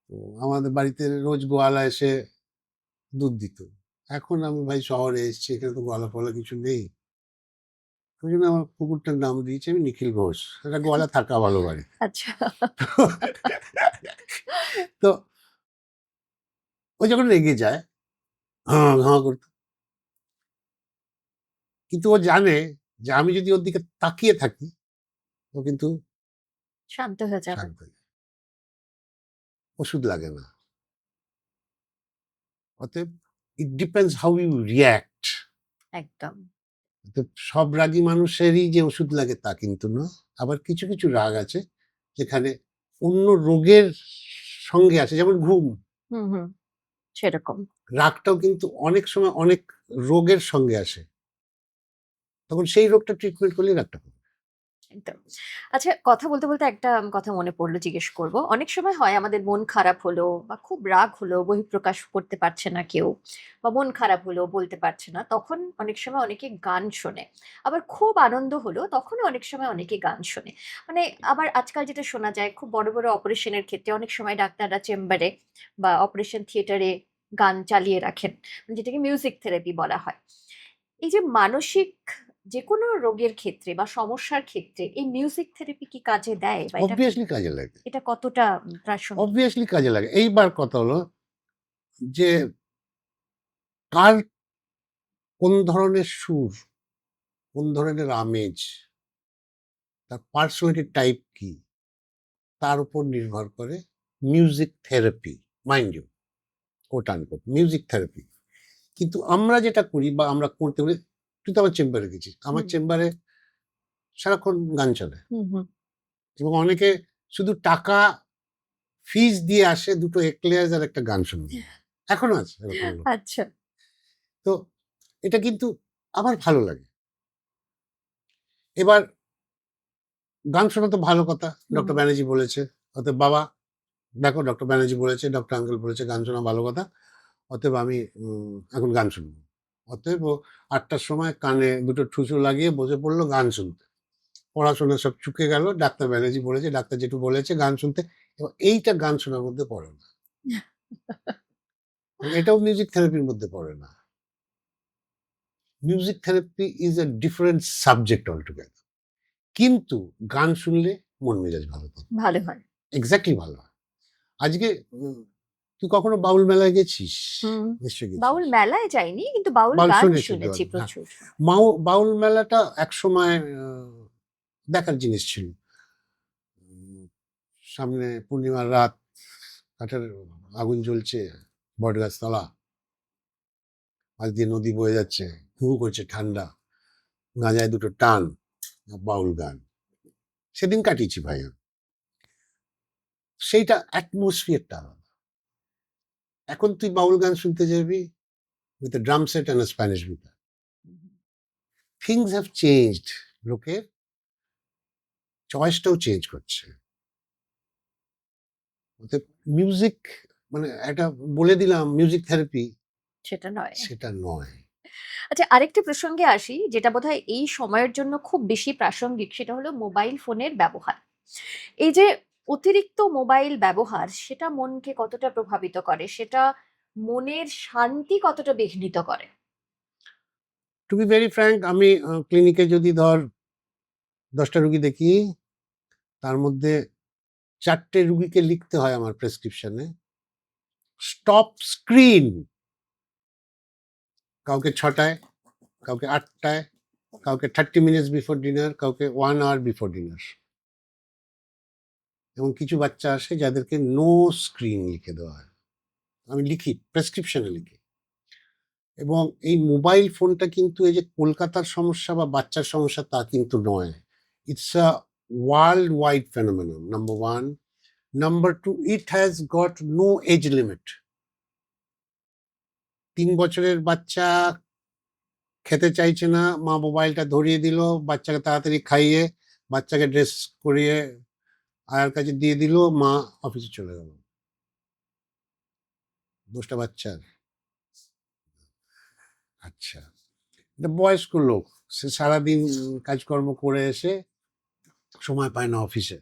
S1: তো আমাদের বাড়িতে রোজ গোয়ালা এসে দুধ দিত। এখন আমি ভাই শহরে এসেছি, এখানে তো গোয়ালা ফোয়ালা কিছু নেই, ওই জন্য আমার কুকুরটার নাম দিয়েছি আমি নিখিল ঘোষ। এটা গোয়ালা থাকা ভালো বাড়ি।
S2: আচ্ছা।
S1: তো ও যখন রেগে যায় হাঁ হাঁ করতো, কিন্তু ও জানে যে আমি যদি ওর দিকে তাকিয়ে থাকি ও কিন্তু
S2: শান্ত হয়ে যাবে।
S1: শান্ত হয়ে যায়। ওষুধ লাগে না। অতএব it depends how you react.
S2: একদম।
S1: সব রাগী মানুষেরই যে ওষুধ লাগে তা কিন্তু না। আবার কিছু কিছু রাগ আছে যেখানে অন্য রোগের সঙ্গে আছে, যেমন ঘুম।
S2: সেরকম।
S1: রাগটাও কিন্তু অনেক সময় অনেক রোগের সঙ্গে আসে। তখন সেই রোগটা ট্রিটমেন্ট করলে রাগটা কমে।
S2: একদম। আচ্ছা, কথা বলতে, বলতে একটা কথা মনে পড়লো, জিজ্ঞেস করব। অনেক সময় হয় আমাদের মন খারাপ হলো বা খুব রাগ হলো, বহিঃপ্রকাশ করতে পারছে না কেউ, বা মন খারাপ হলো বলতে পারছে না। তখন অনেক সময় অনেকে গান শোনে। আবার খুব আনন্দ হলো তখনও অনেক সময় অনেকে গান শোনে। মানে আবার আজকাল যেটা শোনা যায়, খুব বড়, বড় অপারেশনের ক্ষেত্রে অনেক সময় ডাক্তাররা চেম্বারে বা অপারেশন থিয়েটারে গান চালিয়ে রাখেন। যেটাকে মিউজিক থেরাপি বলা হয়। এই যে মানসিক যেকোনো রোগের ক্ষেত্রে বা সমস্যার ক্ষেত্রে এই মিউজিক থেরাপি কি কাজে দেয়? বা এটা
S1: অবভিয়াসলি কাজে লাগে,
S2: এটা কতটা প্রাসঙ্গিক?
S1: অবভিয়াসলি কাজে লাগে। এইবার কথা হলো যে কার কোন ধরনের সুর, কোন ধরনের আমেজ, তার পার্সোনালিটি টাইপ কি, তার উপর নির্ভর করে music therapy, mind you, quote unquote music therapy. কিন্তু আমরা যেটা করি বা আমরা করতে পারি, তুই তো আমার চেম্বারে গেছিস, আমার
S2: হুম,
S1: চেম্বারে সারাক্ষণ গান চলে
S2: হুম, হুম।
S1: এবং অনেকে শুধু টাকা ফিস দিয়ে আসে দুটো এক্লেয়ার্স আর একটা গান শুনবে, এখনো আছে এরকম লোক।
S2: আচ্ছা।
S1: তো এটা কিন্তু আমার ভালো লাগে। এবার গান শোনা তো ভালো কথা,
S2: হুম,
S1: ডক্টর
S2: হুম।
S1: ব্যানার্জি বলেছে, অতএব বাবা দেখো ডক্টর ব্যানার্জি বলেছে, ডক্টর আঙ্কেল বলেছে গান শোনা ভালো কথা, অতএব আমি এখন গান শুনবো। অতএব ও ৮টার সময় কানে দুটো ঠুসু লাগিয়ে বসে পড়লো গান শুনতে। পড়াশোনা সব চুকে গেল, ডাক্তার ব্যানার্জি বলেছে, ডাক্তার যেটু বলেছে গান শুনতে। এবং এইটা গান শোনার মধ্যে পড়ে না, এবং এটাও মিউজিক থেরাপির মধ্যে পড়ে না। Music therapy is a different subject altogether. কিন্তু গান শুনলে মন মেজাজ ভালো থাকে,
S2: ভালো হয়।
S1: এক্স্যাক্টলি ভালো হয়। আজকে তুই কখনো বাউল মেলায় গেছিস?
S2: হুম।
S1: নিশ্চয়ই
S2: বাউল
S1: গেছিস।
S2: মেলায় যাইনি, কিন্তু বাউল
S1: বাউল
S2: গান
S1: শুনেছি তো
S2: শুনেছি
S1: আমি, হ্যাঁ।
S2: প্রচুর।
S1: বাউল মেলাটা একসময় দেখার জিনিস ছিল। উম, সামনে পূর্ণিমার রাত, কাঠের আগুন জ্বলছে, বটগাছ তলা, পাশ দিয়ে নদী বয়ে যাচ্ছে, হু হু করছে ঠান্ডা, গাঁজায় দুটো টান, বাউল গান। সেদিন কাটিয়েছি ভাই আমি। সেইটা অ্যাটমসফিয়ারটা আলাদা। এখন তুই বাউল গান শুনতে যাবি with a drum set and Spanish guitar. Things have changed. লোকের চয়েসটাও চেঞ্জ করছে। অতএব মিউজিক মানে একটা বলে দিলাম মিউজিক থেরাপি,
S2: সেটা নয়।
S1: সেটা নয়।
S2: আচ্ছা, আরেকটি প্রসঙ্গে আসি, যেটা বোধহয় এই সময়ের জন্য খুব বেশি প্রাসঙ্গিক, সেটা হলো মোবাইল ফোনের ব্যবহার। এই যে অতিরিক্ত মোবাইল ব্যবহার, সেটা মনকে কতটা প্রভাবিত করে? সেটা মনের শান্তি কতটা বিঘ্নিত করে?
S1: টু বি ভেরি ফ্র্যাঙ্ক, আমি ক্লিনিকে যদি ধর ১০টা রুগী দেখি, তার মধ্যে ৪টে রুগীকে লিখতে হয় আমার প্রেসক্রিপশনে স্টপ স্ক্রিন। কাউকে ৬টায়, কাউকে ৮টায়, কাউকে 30 মিনিটস বিফোর ডিনার, কাউকে 1 আওয়ার বিফোর ডিনার। এবং কিছু বাচ্চা আসে যাদেরকে নো স্ক্রিন লিখে দেওয়া হয়। আমি লিখি, প্রেসক্রিপশনে লিখি। এবং এই মোবাইল ফোনটা কিন্তু এই যে কলকাতার সমস্যা বা বাচ্চার সমস্যা তা কিন্তু নয়। It's a world wide phenomenon, number 1। Number 2, it has got no age limit. ৩ বছরের বাচ্চা খেতে চাইছে না, মা মোবাইলটা ধরিয়ে দিল, বাচ্চাকে তাড়াতাড়ি খাইয়ে, বাচ্চাকে ড্রেস করিয়ে আয়ার কাছে দিয়ে দিল, মা অফিসে চলে গেল। দোষটা বাচ্চার? আচ্ছা, এটা বয়স্ক লোক, সে সারাদিন কাজকর্ম করে এসে সময় পায় না অফিসে,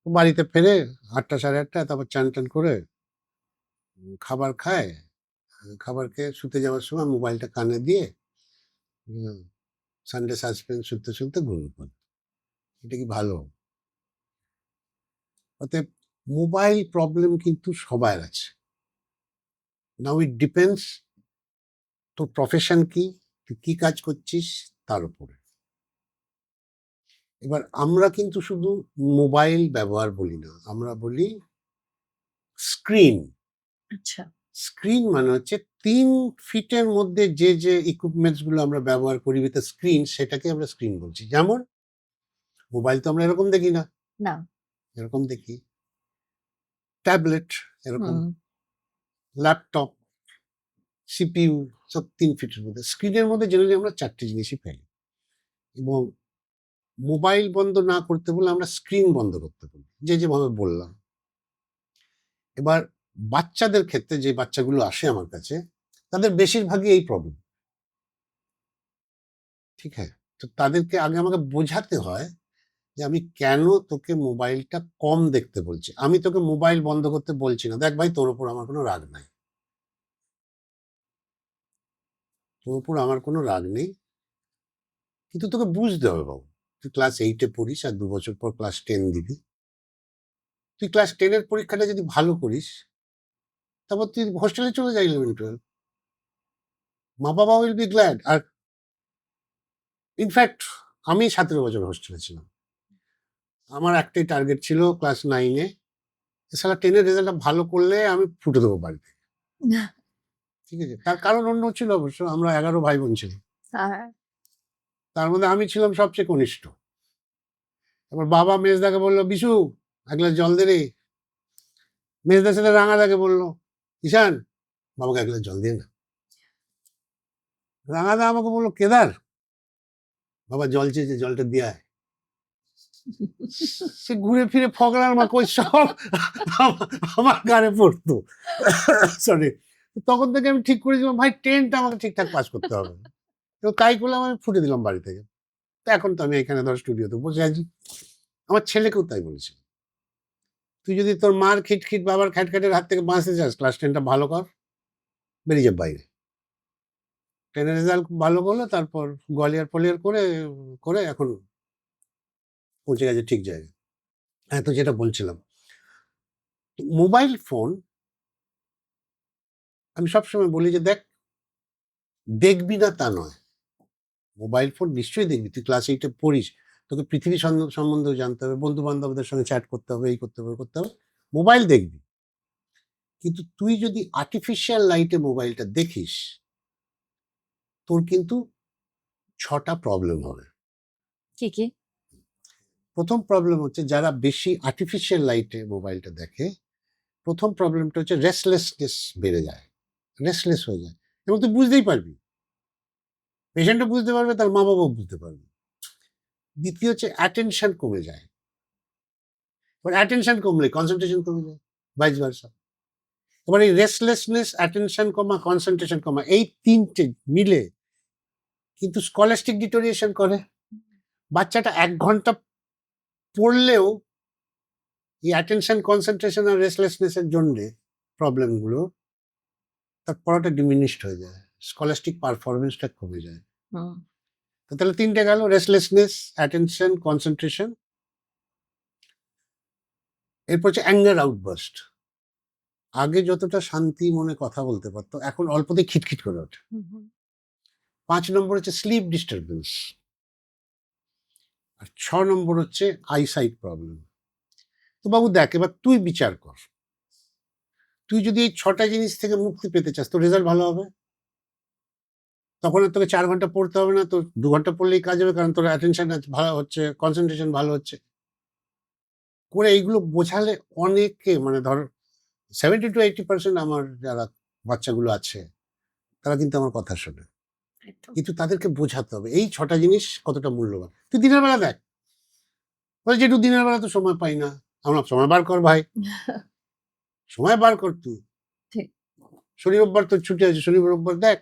S1: বাড়িতে ফেরে ৮টা ৮:৩০, তারপর চান টান করে খাবার খায়, খাবার খেয়ে শুতে যাওয়ার সময় মোবাইলটা কানে দিয়ে সানডে সাসপেন্স শুনতে শুনতে ঘুমিয়ে পড়ে। এটা কি ভালো? অতএব মোবাইল প্রবলেম কিন্তু সবার আছে। নাও ইট ডিপেন্ডস তোর প্রফেশন কি, তুই কি কাজ করছিস তার উপরে। এবার আমরা কিন্তু শুধু মোবাইল ব্যবহার বলি না, আমরা বলি স্ক্রিন।
S2: আচ্ছা।
S1: স্ক্রিন মানে হচ্ছে ৩ ফিটের মধ্যে যে যে ইকুইপমেন্টস গুলো আমরা ব্যবহার করি উইথ স্ক্রিন, সেটাকে আমরা স্ক্রিন বলছি। যেমন মোবাইল তো আমরা এরকম দেখি না,
S2: না।
S1: এরকম দেখি। ট্যাবলেট এরকম,
S2: হুম।
S1: ল্যাপটপ, সিপিইউ, সব ৩ ফিটের মধ্যে। স্ক্রিনের মধ্যে জেনারেলি আমরা ৪টে জিনিসই ফেলি। এবং মোবাইল বন্ধ না করতে বলে আমরা স্ক্রিন বন্ধ করতে বলি, যেভাবে বললাম। এবার বাচ্চাদের ক্ষেত্রে যে বাচ্চাগুলো আসে আমার কাছে, তাদের বেশিরভাগই এই প্রবলেম। ঠিক আছে, তো তাদেরকে আগে আমাকে বোঝাতে হয় যে আমি কেন তোকে মোবাইলটা কম দেখতে বলছি। আমি তোকে মোবাইল বন্ধ করতে বলছি না। দেখ ভাই, তোর উপর আমার কোনো রাগ নাই, তোর উপর আমার কোনো রাগ নেই, কিন্তু তোকে বুঝতে হবে বাবু। তুই ক্লাস 8-এ পড়িস, আর 2 বছর পর ক্লাস 10 দিবি। তুই ক্লাস 10-এর পরীক্ষাটা যদি ভালো করিস, তারপর তুই হোস্টেলে চলে যাই 11-12। মা বাবা উইল বি গ্ল্যাড। আর ইনফ্যাক্ট আমি 17 বছর হোস্টেলে ছিলাম। আমার একটাই টার্গেট ছিল ক্লাস 9-এ, সালা 10-এর রেজাল্টটা ভালো করলে আমি ফুটে দেবো বাড়িতে। ঠিক আছে, তার কারণ অন্য ছিল অবশ্য। আমরা 11 ভাই বোন ছিলাম,
S2: হ্যাঁ,
S1: তার মধ্যে আমি ছিলাম সবচেয়ে কনিষ্ঠ। এবার বাবা মেজদাকে বললো, বিশু এক গ্লাস জল দে রে। মেজদার সাথে রাঙাদাকে বললো, ঈশান বাবাকে এক গ্লাস জল দিয়ে না। রাঙাদা আমাকে বললো, কেদার বাবা জল চেয়েছে, জলটা দিয়ে আয়। সে ঘুরে ফিরে ফকরার মা কই সব আমার গানে পড়তো। সরি, তখন থেকে আমি ঠিক করেছিলাম ভাই 10টা আমাকে ঠিকঠাক পাস করতে হবে। তো তাই করলাম, আমি ফুটে দিলাম বাড়ি থেকে। তো এখন তো আমি এখানে ধর স্টুডিওতে বসে আছি। আমার ছেলেকেও তাই বলেছি, তুই যদি তোর মার খিটখিট বাবার খ্যাটখ্যাটের হাত থেকে বাঁচতে চাস, ক্লাস 10টা ভালো কর, বেরিয়ে যা বাইরে। 10-এর রেজাল্ট ভালো করলো, তারপর গোয়ালিয়ার ফলিয়ার করে করে এখন পৌঁছে গেছে ঠিক জায়গায়। হ্যাঁ, তো যেটা বলছিলাম, মোবাইল ফোন আমি সবসময় বলি যে দেখ, দেখবি না তা নয়, মোবাইল ফোন নিশ্চয়ই দেখবি। তুই ক্লাস 8-এ পড়িস, তোকে পৃথিবী সম্বন্ধেও জানতে হবে, বন্ধু বান্ধবদের সঙ্গে চ্যাট করতে হবে, এই করতে হবে করতে হবে, মোবাইল দেখবি। কিন্তু তুই যদি আর্টিফিশিয়াল লাইটে মোবাইলটা দেখিস, তোর কিন্তু 6টা প্রবলেম হবে।
S2: কি কি?
S1: প্রথম প্রবলেম হচ্ছে, যারা বেশি আর্টিফিশিয়াল লাইটে মোবাইলটা দেখে, প্রথম প্রবলেমটা হচ্ছে রেস্টলেসনেস বেড়ে যায়, রেস্টলেস হয়ে যায়। এবং তুই বুঝতেই পারবি, পেশেন্টও বুঝতে পারবে, তার মা বাবাও বুঝতে পারবে। দ্বিতীয় হচ্ছে অ্যাটেনশন কমে যায়। এবার অ্যাটেনশন কমলে কনসেন্ট্রেশন কমে যায়, ভাইস ভার্সা। এবার এই রেস্টলেসনেস, অ্যাটেনশন কমা, কনসেন্ট্রেশন কমা, এই তিনটে মিলে কিন্তু স্কলাস্টিক ডিটোরিয়েশন করে। বাচ্চাটা 1 ঘন্টা পড়লেও এই অ্যাটেনশন, কনসেন্ট্রেশন আর রেস্টলেসনেস এর জন্য প্রবলেমগুলো, তার পড়াটা ডিমিনিশড হয়ে যায়, স্কলাস্টিক পারফরমেন্সটা কমে যায়।
S2: হুম,
S1: তো তাহলে 3টে গেল, রেস্টলেসনেস, অ্যাটেনশন, কনসেন্ট্রেশন। এরপর হচ্ছে অ্যাঙ্গার আউটবার্স্ট। আগে যতটা শান্তি মনে কথা বলতে পারতো, এখন অল্পতেই খিটখিট করে ওঠে।
S2: হুম, হুম।
S1: 5 নম্বর হচ্ছে স্লিপ ডিস্টারবেন্স। আর 6 নম্বর হচ্ছে আইসাইট প্রবলেম। তো বাবু দেখ, এবার তুই বিচার কর, তুই যদি এই 6টা জিনিস থেকে মুক্তি পেতে চাস, তোর রেজাল্ট ভালো হবে। তখন আর তোকে 4 ঘন্টা পড়তে হবে না, তোর 2 ঘন্টা পড়লেই কাজ হবে, কারণ তোর অ্যাটেনশন ভালো হচ্ছে, কনসেন্ট্রেশন ভালো হচ্ছে। করে এইগুলো বোঝালে অনেকে, মানে ধর 70-80% আমার যারা বাচ্চাগুলো আছে, তারা কিন্তু আমার কথা শোনে।
S2: একদম।
S1: কিন্তু তাদেরকে বোঝাতে হবে এই 6টা জিনিস কতটা মূল্যবান। তুই দিনের বেলা দেখ, বলে যেটু দিনের বেলা তো সময় পাই না। আমরা সময় বার কর ভাই, সময় বার কর তুই।
S2: ঠিক।
S1: শনি রোববার তোর ছুটি আছে, শনি রোববার দেখ।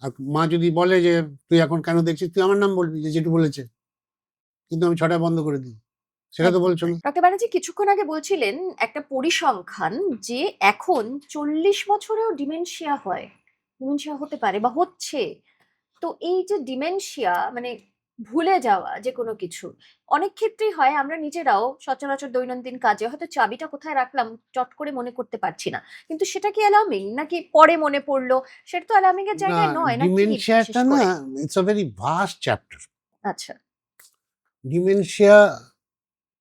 S1: আর মা যদি বলে যে তুই এখন কেন দেখছিস, তুই আমার নাম বলবি যে যেটু বলেছে, কিন্তু আমি 6টায় বন্ধ করে দিই, সেটা তো
S2: একদম।
S1: বলছো না।
S2: ডক্টর ব্যানার্জি কিছুক্ষণ আগে বলছিলেন একটা পরিসংখ্যান যে এখন 40 বছরেও ডিমেনশিয়া হয়। ডিমেনশিয়া হতে পারে বা হচ্ছে। তো এই যে ডিমেনশিয়া মানে ভুলে যাওয়া যে কোনো কিছু, অনেক ক্ষেত্রেই হয় আমরা নিজেরাও সচরাচর দৈনন্দিন কাজে হয়তো চাবিটা কোথায় রাখলাম চট করে মনে করতে পারছি না। কিন্তু সেটা কি অ্যালার্মিং নাকি পরে মনে পড়লো? সেটা তো অ্যালার্মিং এর
S1: না,
S2: জায়গায় নয় নাকি বিশেষ
S1: ডিমেনশিয়াটা না,
S2: করে?
S1: It's a very vast chapter.
S2: আচ্ছা,
S1: ডিমেনশিয়া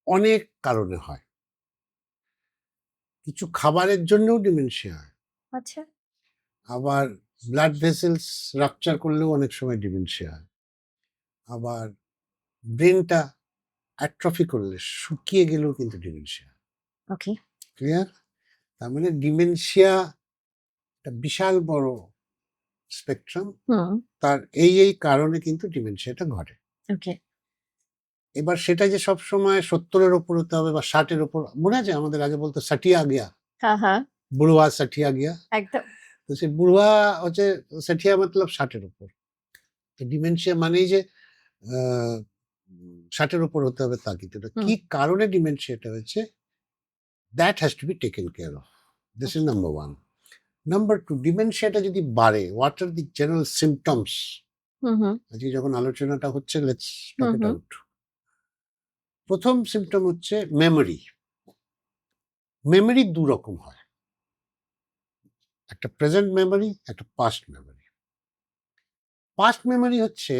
S1: অনেক কারণে হয়। কিছু খাবারের জন্যও ডিমেনশিয়া হয়।
S2: আচ্ছা।
S1: আবার ব্লাড ভেসেলস রাপচার করলেও অনেক সময় ডিমেনশিয়া হয়। আবার ব্রেনটা অ্যাট্রফি করলে, শুকিয়ে গেলেও কিন্তু ডিমেনশিয়া।
S2: ওকে।
S1: ক্লিয়ার? তার মানে ডিমেনশিয়া একটা বিশাল বড় স্পেকট্রাম,
S2: হুম।
S1: তার এই কারণে কিন্তু ডিমেনশিয়াটা ঘটে।
S2: ওকে।
S1: এবার সেটা যে সবসময় 70-এর ওপর হতে হবে বা 60-এর ওপর, মনে আছে আমাদের আগে বলতো সাঠিয়া গিয়া,
S2: হ্যাঁ, হ্যাঁ।
S1: বুড়োয়া সাঠিয়া গিয়া।
S2: একদম।
S1: তো সেই বুড়োয়া হচ্ছে সাঠিয়া মতলব 60-এর ওপর। তো ডিমেনশিয়া মানেই যে 60-এর ওপর হতে হবে তা কিন্তু না।
S2: হুম।
S1: কি কারণে ডিমেনশিয়াটা হয়েছে, that has to be taken care of. This is
S2: okay.
S1: Number 1। Number 2, ডিমেনশিয়াটা যদি বাড়ে, what are the general symptoms?
S2: হুম, হুম।
S1: আজকে যখন আলোচনাটা হচ্ছে, let's talk
S2: hmm,
S1: it
S2: hmm.
S1: Out. প্রথম সিম্পটম হচ্ছে মেমোরি। মেমোরি 2 রকম হয়, একটা প্রেজেন্ট মেমোরি, একটা পাস্ট মেমোরি। পাস্ট মেমোরি হচ্ছে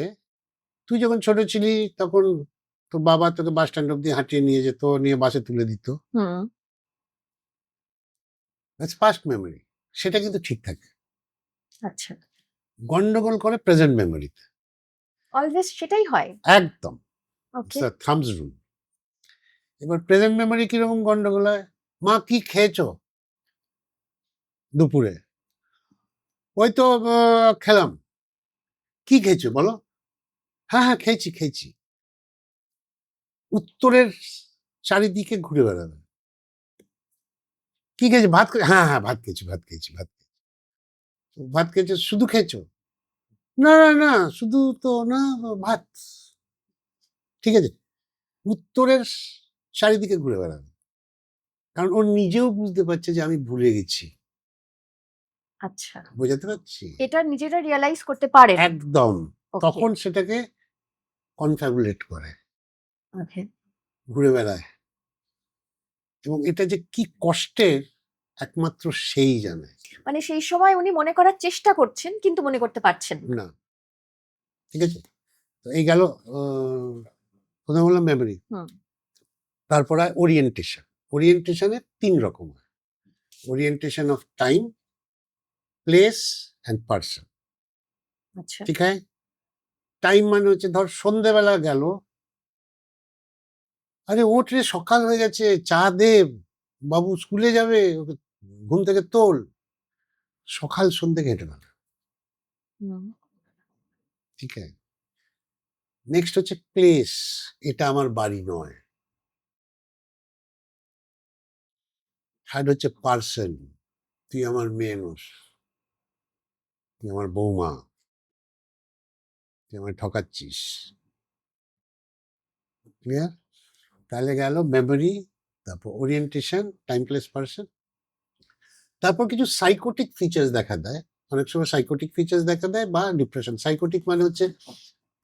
S1: তুই যখন ছোট ছিলি তখন তোর বাবা তোকে বাস স্ট্যান্ড অব্দি হাঁটিয়ে নিয়ে যেত, নিয়ে বাসে তুলে দিত।
S2: হুম।
S1: That's past memory. সেটা কিন্তু ঠিক থাকে।
S2: আচ্ছা।
S1: গন্ডগোল করে প্রেজেন্ট মেমোরিতে।
S2: অলওয়েজ সেটাই হয়?
S1: একদম, it's
S2: okay.
S1: The thumbs rule. এবার প্রেজেন্ট মেমোরি কিরকম গন্ডগোল হয়? মা কি খেয়েছো দুপুরে? ওই তো খেলাম। কি খেয়েছো বলো? হ্যাঁ হ্যাঁ, খেয়েছি খেয়েছি। উত্তরের চারিদিকে ঘুরে বেড়াবে। কি খেয়েছো? ভাত হ্যাঁ হ্যাঁ, ভাত খেয়েছি ভাত খেয়েছি ভাত খেয়েছি। ভাত খেয়েছো, শুধু খেয়েছো? না না না, শুধু তো না, ভাত। ঠিক আছে, উত্তরের চারিদিকে ঘুরে বেড়াবে, কারণ ও নিজেও বুঝতে পারছে যে আমি ভুলে গেছি।
S2: আচ্ছা।
S1: বোঝাতে পারছি?
S2: এটা নিজেরা রিয়ালাইজ করতে পারেন?
S1: একদম।
S2: ওকে,
S1: তখন সেটাকে কনফ্যাবুলেট করে,
S2: ওকে।
S1: ঘুরে বেড়ায়। এবং এটা যে কি কষ্টের একমাত্র সেই জানে।
S2: মানে সেই সময় উনি মনে করার চেষ্টা করছেন কিন্তু মনে করতে পারছেন না।
S1: না, ঠিক আছে? তো এই গেল প্রথমে বললাম মেমোরি।
S2: হুম।
S1: তারপর হয় ওরিয়েন্টেশন। ওরিয়েন্টেশনে ৩ রকম হয়। Orientation of time, place and person.
S2: আচ্ছা।
S1: ঠিক আছে? টাইম মানে হচ্ছে ধর সন্ধ্যেবেলা গেল, আরে ওঠ রে, সকাল হয়ে গেছে, চা দে, বাবু স্কুলে যাবে, ওকে ঘুম থেকে তোল। সকাল সন্ধ্যে ঘেঁটে বেড়া।
S2: হুম।
S1: ঠিক আছে? নেক্সট হচ্ছে প্লেস, এটা আমার বাড়ি নয়। থার্ড হচ্ছে পার্সন, তুই আমার মেয়ে নোস, তুই আমার বৌমা, তুই আমায় ঠকাচ্ছিস। ক্লিয়ার? তাহলে গেল মেমোরি, তারপর ওরিয়েন্টেশন, টাইম প্লেস পার্সন। তারপর কিছু সাইকোটিক ফিচার্স দেখা দেয়। অনেক সময় সাইকোটিক ফিচার্স দেখা দেয় বা ডিপ্রেশন। সাইকোটিক মানে হচ্ছে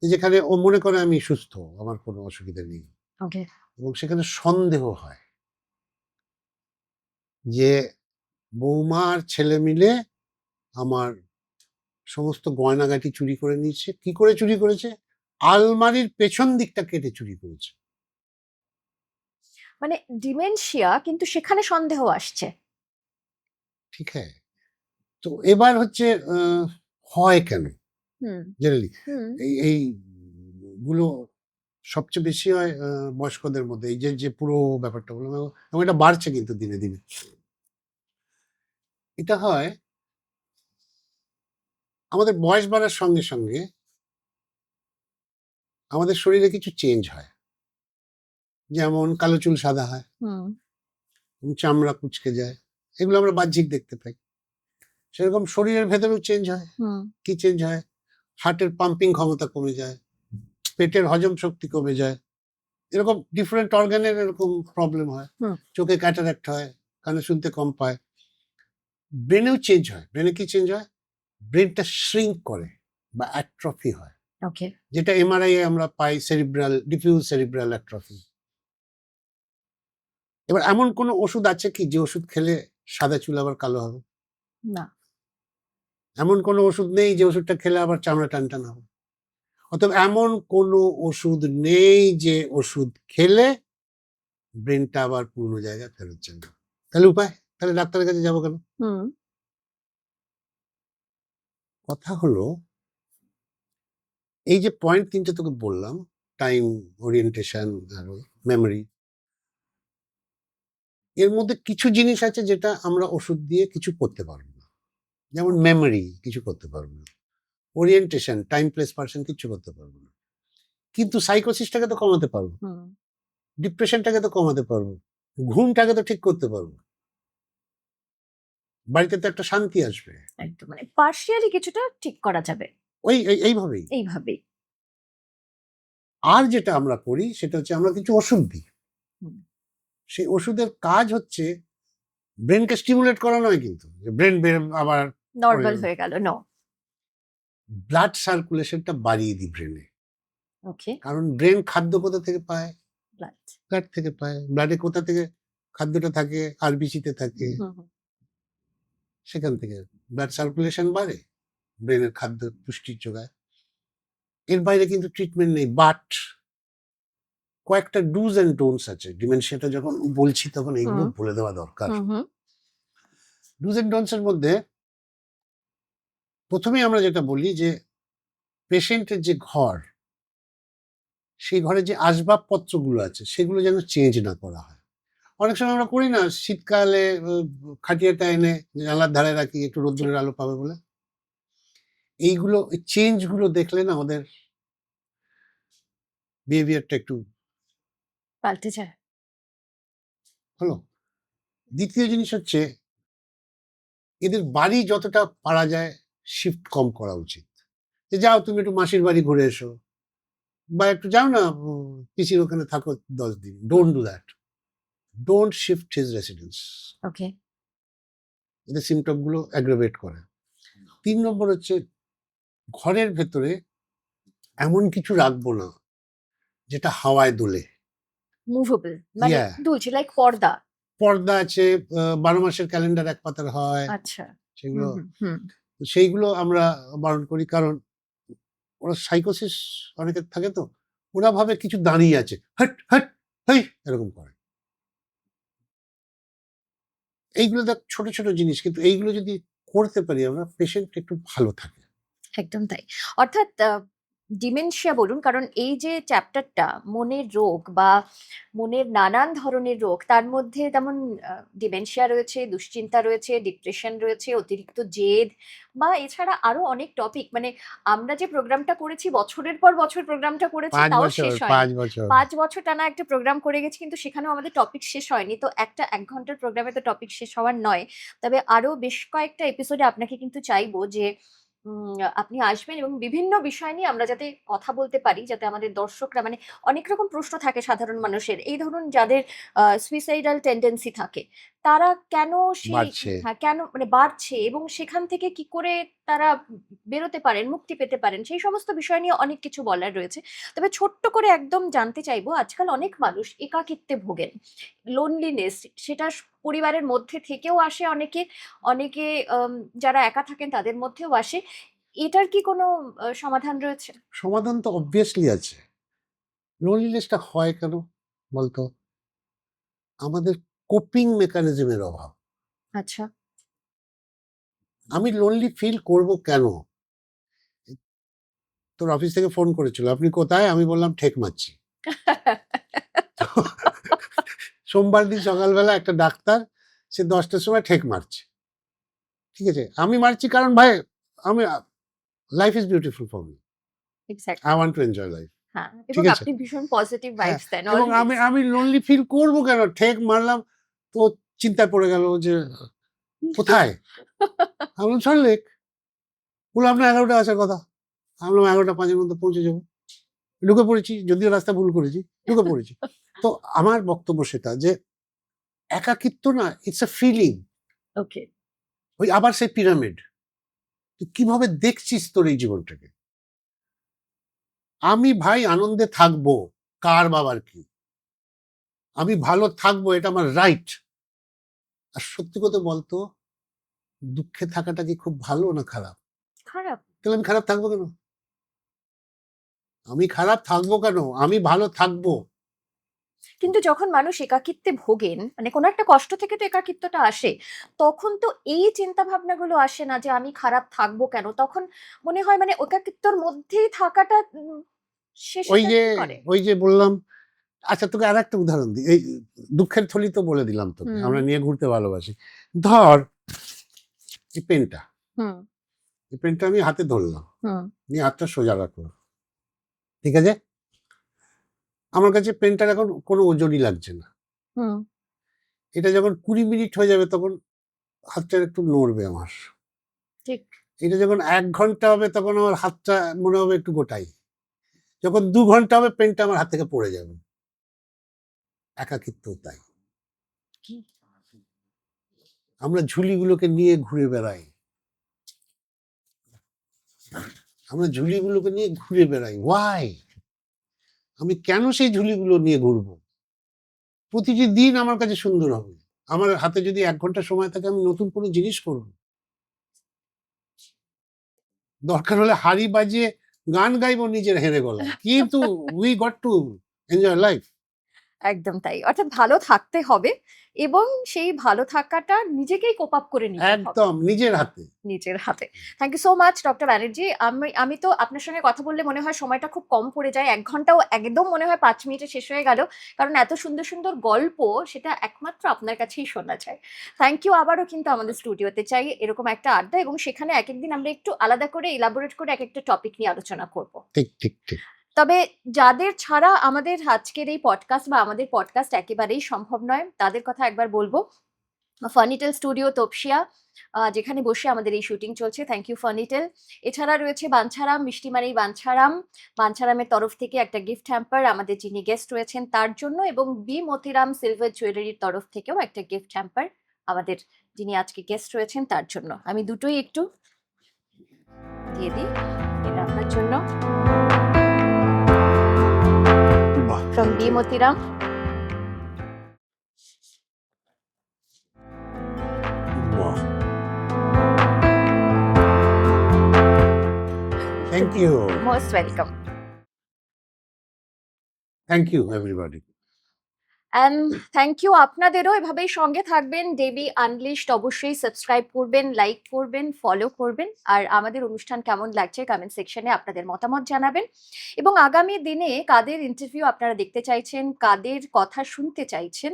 S1: যেখানে ও মনে করে আমি সুস্থ, আমার কোনো অসুবিধা নেই,
S2: ওকে।
S1: এবং সেখানে সন্দেহ হয় যে বৌমা আর ছেলে মিলে আমার সমস্ত গয়নাগাটি চুরি করে নিয়েছে। কি করে চুরি করেছে? আলমারির পেছন দিকটা কেটে চুরি করেছে।
S2: মানে ডিমেনশিয়া কিন্তু সেখানে সন্দেহ আসছে।
S1: ঠিক আছে? তো এবার হচ্ছে হয় কেন
S2: হুম,
S1: জেনারেলি
S2: হুম।
S1: এই গুলো সবচেয়ে বেশি হয় বয়স্কদের মধ্যে, এই যে যে পুরো ব্যাপারটা বললাম, এবং এটা বাড়ছে কিন্তু দিনে দিনে। এটা হয় আমাদের বয়স বাড়ার সঙ্গে সঙ্গে আমাদের শরীরে কিছু চেঞ্জ হয়। যেমন কালো চুল সাদা হয়,
S2: হুম,
S1: চামড়া কুঁচকে যায়, এগুলো আমরা বাহ্যিক দেখতে পাই। সেরকম শরীরের ভেতরেও চেঞ্জ হয়।
S2: হুম।
S1: কি চেঞ্জ হয়? হার্টের পাম্পিং ক্ষমতা কমে যায়, পেটের হজম শক্তি কমে যায়, এরকম ডিফারেন্ট অর্গানের এরকম প্রবলেম হয়।
S2: হুম।
S1: চোখে ক্যাটারাক্ট হয়, কানে শুনতে কম পায়। ব্রেনেও চেঞ্জ হয়। ব্রেনে কি চেঞ্জ হয়? ব্রেনটা শ্রিঙ্ক করে বা অ্যাট্রফি হয়,
S2: ওকে।
S1: যেটা এমআরআই এ আমরা পাই, সেরিব্রাল ডিফিউজ সেরিব্রাল অ্যাট্রফি। এবার এমন কোনো ওষুধ আছে কি যে ওষুধ খেলে সাদা চুল আবার কালো হবে?
S2: না।
S1: এমন কোনো ওষুধ নেই যে ওষুধটা খেলে আবার চামড়া টানটান হবে। অতএব এমন কোনো ওষুধ নেই যে ওষুধ খেলে ব্রেনটা আবার পুরনো জায়গায় ফেরত যাবে। তাহলে উপায়? তাহলে ডাক্তারের কাছে যাবো কেন?
S2: হুম,
S1: কথা হলো, এই যে পয়েন্ট ৩ টে তোকে বললাম, টাইম, ওরিয়েন্টেশন আর মেমোরি, এর মধ্যে কিছু জিনিস আছে যেটা আমরা ওষুধ দিয়ে কিছু করতে পারবো না। যেমন
S2: ওকে।
S1: মেমোরি কিছু করতে পারবো না। ওরিয়েন্টেশন, টাইম, প্লেস, পার্সন কিচ্ছু করতে পারবো না। কিন্তু সাইকোসিসটাকে তো কমাতে পারবো,
S2: হুম,
S1: ডিপ্রেশনটাকে তো কমাতে পারবো, ঘুমটাকে তো ঠিক করতে পারবো, বাড়িতে তো একটা শান্তি আসবে।
S2: একদম মানে পার্শিয়ালি কিছুটা ঠিক করা যাবে
S1: এইভাবেই।
S2: এইভাবেই।
S1: আর যেটা আমরা করি সেটা হচ্ছে আমরা কিছু ওষুধ দিই।
S2: হুম,
S1: সেই ওষুধের কাজ হচ্ছে ব্রেনকে স্টিমুলেট করা নয়, কিন্তু ব্রেন আবার
S2: নর্মাল হয়ে গেল নো।
S1: ব্লাড সার্কুলেশনটা বাড়িয়ে দিই ব্রেনে।
S2: ওকে,
S1: কারণ ব্রেন খাদ্য কোথা থেকে পায়?
S2: ব্লাড।
S1: ব্লাড থেকে পায়। ব্লাডে কোথা থেকে খাদ্যটা থাকে? আরবিসিতে থাকে,
S2: হুম, হুম,
S1: সেখান থেকে ব্লাড সার্কুলেশন বাড়ে, ব্রেনের খাদ্য পুষ্টির যোগায়। এর বাইরে কিন্তু ট্রিটমেন্ট নেই, বাট কয়েকটা ডুজ অ্যান্ড ডোন্টস আছে। ডিমেনশিয়াটা যখন বলছি তখন এইগুলো
S2: হুম,
S1: বলে দেওয়া দরকার।
S2: হুম, হুম,
S1: ডুজ অ্যান্ড ডোন্টস এর মধ্যে প্রথমেই আমরা যেটা বলি যে পেশেন্টের যে ঘর, সেই ঘরে যে আসবাবপত্রগুলো আছে সেগুলো যেন চেঞ্জ না করা হয়। অনেক সময় আমরা করি না, শীতকালে খাটিয়াটা এনে জানলার ধারে রাখি একটু রোদ্দুরের আলো পাবে বলে। এইগুলো চেঞ্জগুলো দেখলে না আমাদের বিহেভিয়ারটা একটু
S2: পাল্টে যায়।
S1: হলো। দ্বিতীয় জিনিস হচ্ছে এদের বাড়ি যতটা পারা যায় শিফট কম করা উচিত। যে যাও তুমি একটু মাসির বাড়ি ঘুরে এসো, বা একটু যাও না পিসির ওখানে থাকো 10 দিন। Don't do that. Don't shift his residence.
S2: Okay,
S1: এদের সিমটম গুলো অ্যাগ্রাভেট করে। 3 নম্বর হচ্ছে ঘরের ভেতরে এমন কিছু রাখবো না যেটা হাওয়ায় দোলে।
S2: মুভেবল মানে
S1: Yeah,
S2: দুলছে লাইক পর্দা।
S1: পর্দা আছে, 12 মাসের ক্যালেন্ডার এক পাতার হয়,
S2: আচ্ছা,
S1: সেগুলো
S2: হুম, হুম, হুম,
S1: সেইগুলো আমরা বারণ করি। কারণ ওরা সাইকোসিস অনেকের থাকে তো, ওরা ভাবে কিছু দাঁড়িয়ে আছে, হাট হাট হেই এরকম করে। এইগুলো দেখ ছোট ছোট জিনিস, কিন্তু এইগুলো যদি করতে পারি আমরা, পেশেন্ট একটু ভালো থাকে।
S2: একদম তাই। অর্থাৎ ডিমেনশিয়া বলুন, কারণ এই যে চ্যাপ্টারটা মনের রোগ বা মনের নানান ধরনের রোগ, তার মধ্যে যেমন ডিমেনশিয়া রয়েছে, দুশ্চিন্তা রয়েছে, ডিপ্রেশন রয়েছে, অতিরিক্ত জেদ বা এছাড়া আরো অনেক টপিক। মানে আমরা যে প্রোগ্রামটা করেছি বছরের পর বছর প্রোগ্রামটা করেছি
S1: 5
S2: তাও
S1: বছর
S2: শেষ
S1: 5
S2: হয়নি।
S1: বছর
S2: ৫ বছর টানা একটা প্রোগ্রাম করে গেছি, কিন্তু সেখানেও আমাদের টপিক শেষ হয়নি। তো একটা ১ ঘন্টার প্রোগ্রামে তো টপিক শেষ হওয়ার নয়। তবে আরো বেশ কয়েকটা এপিসোডে আপনাকে কিন্তু চাইবো যে আপনি আসবেন এবং বিভিন্ন বিষয় নিয়ে আমরা যাতে কথা বলতে পারি, যাতে আমাদের দর্শকরা মানে অনেক রকম প্রশ্ন থাকে সাধারণ মানুষের। এই ধরুন যাদের সুইসাইডাল টেনডেন্সি থাকে, তারা কেন সেই
S1: বাড়ছে।
S2: হ্যাঁ, কেন মানে বাড়ছে এবং সেখান থেকে কি করে তারা বেরোতে পারেন, মুক্তি পেতে পারেন, সেই সমস্ত বিষয় নিয়ে অনেক কিছু বলার রয়েছে। তবে ছোট্ট করে একদম জানতে চাইবো, আজকাল অনেক মানুষ একাকিত্বে ভোগেন। লোনলিনেস সেটা পরিবারের মধ্যে থেকেও আসে অনেকে, অনেকে যারা একা থাকেন তাদের মধ্যেও আসে। এটার কি কোনো সমাধান রয়েছে?
S1: সমাধান তো অবভিয়াসলি আছে। লোনলিনেসটা হয় কেন বলতো? আমাদের কোপিং মেকানিজমের অভাব।
S2: আচ্ছা।
S1: আমি লোনলি ফিল করব কেন? তোর অফিস থেকে ফোন করেছিল, আপনি কোথায়? আমি বললাম ঠেক মারছি। সোমবার দিন সকালবেলা একটা ডাক্তার, সে 10টার সময় ঠেক মারছে। ঠিক আছে, আমি মারছি কারণ ভাই আমি life is beautiful for me, I
S2: exactly.
S1: Want to enjoy life.
S2: হ্যাঁ, এবং
S1: ঠিক আছে,
S2: আপনি ভীষণ পজিটিভ
S1: হ্যাঁ,
S2: ভাইবস দেন
S1: এবং আমি
S2: অলওয়েজ।
S1: আমি লোনলি ফিল করব কেন? ঠেক মারলাম তো চিন্তায় পড়ে গেল যে কোথায়? আমি বললাম সল্টলেক। বললো আপনার 11টা আসার কথা। আমি বললাম 11টা 5 এর মধ্যে পৌঁছে যাবো। ঢুকে পড়েছি, যদিও রাস্তা ভুল করেছি, ঢুকে পড়েছি। তো আমার বক্তব্য সেটা যে একাকিত্ব না, ইটস আ ফিলিং।
S2: ওকে।
S1: ওই আবার সেই পিরামিড, তুই কিভাবে দেখছিস তোর এই জীবনটাকে? আমি ভাই আনন্দে থাকবো, কার বাবার কি? আমি ভালো থাকবো, এটা আমার রাইট। আর সত্যি কথা বলতো, দুঃখে থাকাটা কি খুব ভালো না খারাপ?
S2: খারাপ।
S1: তাহলে আমি খারাপ থাকবো কেন? আমি খারাপ থাকবো কেন? আমি ভালো থাকবো।
S2: কিন্তু যখন মানুষ একাকিত্বে ভোগেন, মানে কোনো একটা কষ্ট থেকে তো একাকিত্বটা আসে। তখন তো এই চিন্তা ভাবনাগুলো আসে না যে আমি খারাপ থাকবো কেন? তখন মনে হয় মানে একাকিত্বর মধ্যেই থাকাটা সে
S1: ওই
S2: সেটা
S1: যে
S2: কি করে?
S1: ওই যে বললাম, আচ্ছা তোকে আরেকটা উদাহরণ দিই। এই দুঃখের থলি তো বলে দিলাম তোকে।
S2: হুম,
S1: আমরা নিয়ে ঘুরতে ভালোবাসি। ধর এই পেনটা,
S2: হুম,
S1: এই পেনটা আমি হাতে ধরলাম।
S2: হুম
S1: নিয়ে হাতটা সোজা রাখো, ঠিক আছে? আমার কাছে পেনটার এখন কোনো ওজনই লাগছে না।
S2: হুম
S1: এটা যখন 20 মিনিট হয়ে যাবে তখন হাতটা একটু নড়বে আমার।
S2: ঠিক
S1: এটা যখন 1 ঘন্টা হবে তখন আমার হাতটা মনে হবে একটু গোটাই। যখন 2 ঘন্টা হবে পেনটা আমার হাত থেকে পড়ে যাবে। একাকিত্ব তাই। আমরা ঝুলিগুলোকে নিয়ে ঘুরে বেড়াই। আমরা ঝুলিগুলোকে নিয়ে ঘুরে বেড়াই। Why? আমি কেন সেই ঝুলিগুলো নিয়ে ঘুরবো? প্রতিটি দিন আমার কাছে সুন্দর হবে। আমার হাতে যদি 1 ঘন্টা সময় থাকে আমি নতুন কোনো জিনিস করব। দরকার হলে হাঁড়ি বাজিয়ে গান গাইবো নিজের হেঁড়ে গলায়। কিন্তু we got to enjoy life.
S2: একদম তাই। অর্থাৎ ভালো থাকতে হবে এবং সেই ভালো থাকাটা নিজেকেই কোপ আপ করে নিতে হবে
S1: একদম নিজের হাতে।
S2: নিজের হাতে। Thank you so much doctor Banerjee. আমি তো আপনার সঙ্গে কথা বললে মনে হয় সময়টা খুব কম পড়ে যায়। ১ ঘন্টাও একদম মনে হয় ৫ মিনিটে শেষ হয়ে গেল। কারণ এত সুন্দর, সুন্দর গল্প সেটা একমাত্র আপনার কাছেই শোনা যায়। থ্যাংক ইউ আবারও কিন্তু আমাদের স্টুডিওতে চাই এরকম একটা আড্ডা এবং সেখানে একেকদিন আমরা একটু আলাদা করে এলাবোরেট করে একেকটা টপিক নিয়ে আলোচনা করব।
S1: ঠিক, ঠিক, ঠিক।
S2: তবে যাদের ছাড়া আমাদের আজকের এই পডকাস্ট বা আমাদের পডকাস্ট একেবারেই সম্ভব নয়, তাদের কথা একবার বলব। ফানিটেল স্টুডিও তপসিয়া যেখানে বসে আমাদের এই শুটিং চলছে। থ্যাংক ইউ ফানিটেল। এছাড়া রয়েছে বাঞ্ছারাম, মিষ্টি মানেই বাঞ্ছারাম। বাঞ্ছারামের তরফ থেকে একটা গিফট হ্যাম্পার আমাদের যিনি গেস্ট রয়েছেন তার জন্য এবং বি মতিরাম সিলভার জুয়েলারির তরফ থেকেও একটা গিফট হ্যাম্পার আমাদের যিনি আজকে গেস্ট রয়েছেন তার জন্য। আমি দুটোই একটু দিয়ে দিই। এটা আপনার জন্য
S1: বাহ!
S2: From B Motiram.
S1: বাহ! Thank you.
S2: Most welcome.
S1: Thank you everybody.
S2: And thank you আপনাদেরও এভাবেই সঙ্গে থাকবেন। ডেবি আনলিশড অবশ্যই সাবস্ক্রাইব করবেন, লাইক করবেন, ফলো করবেন। আর আমাদের অনুষ্ঠান কেমন লাগছে কমেন্ট সেকশনে আপনাদের মতামত জানাবেন। এবং আগামী দিনে কাদের ইন্টারভিউ আপনারা দেখতে চাইছেন, কাদের কথা শুনতে চাইছেন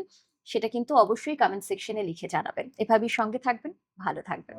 S2: সেটা কিন্তু অবশ্যই কমেন্ট সেকশনে লিখে জানাবেন। এভাবেই সঙ্গে থাকবেন, ভালো থাকবেন।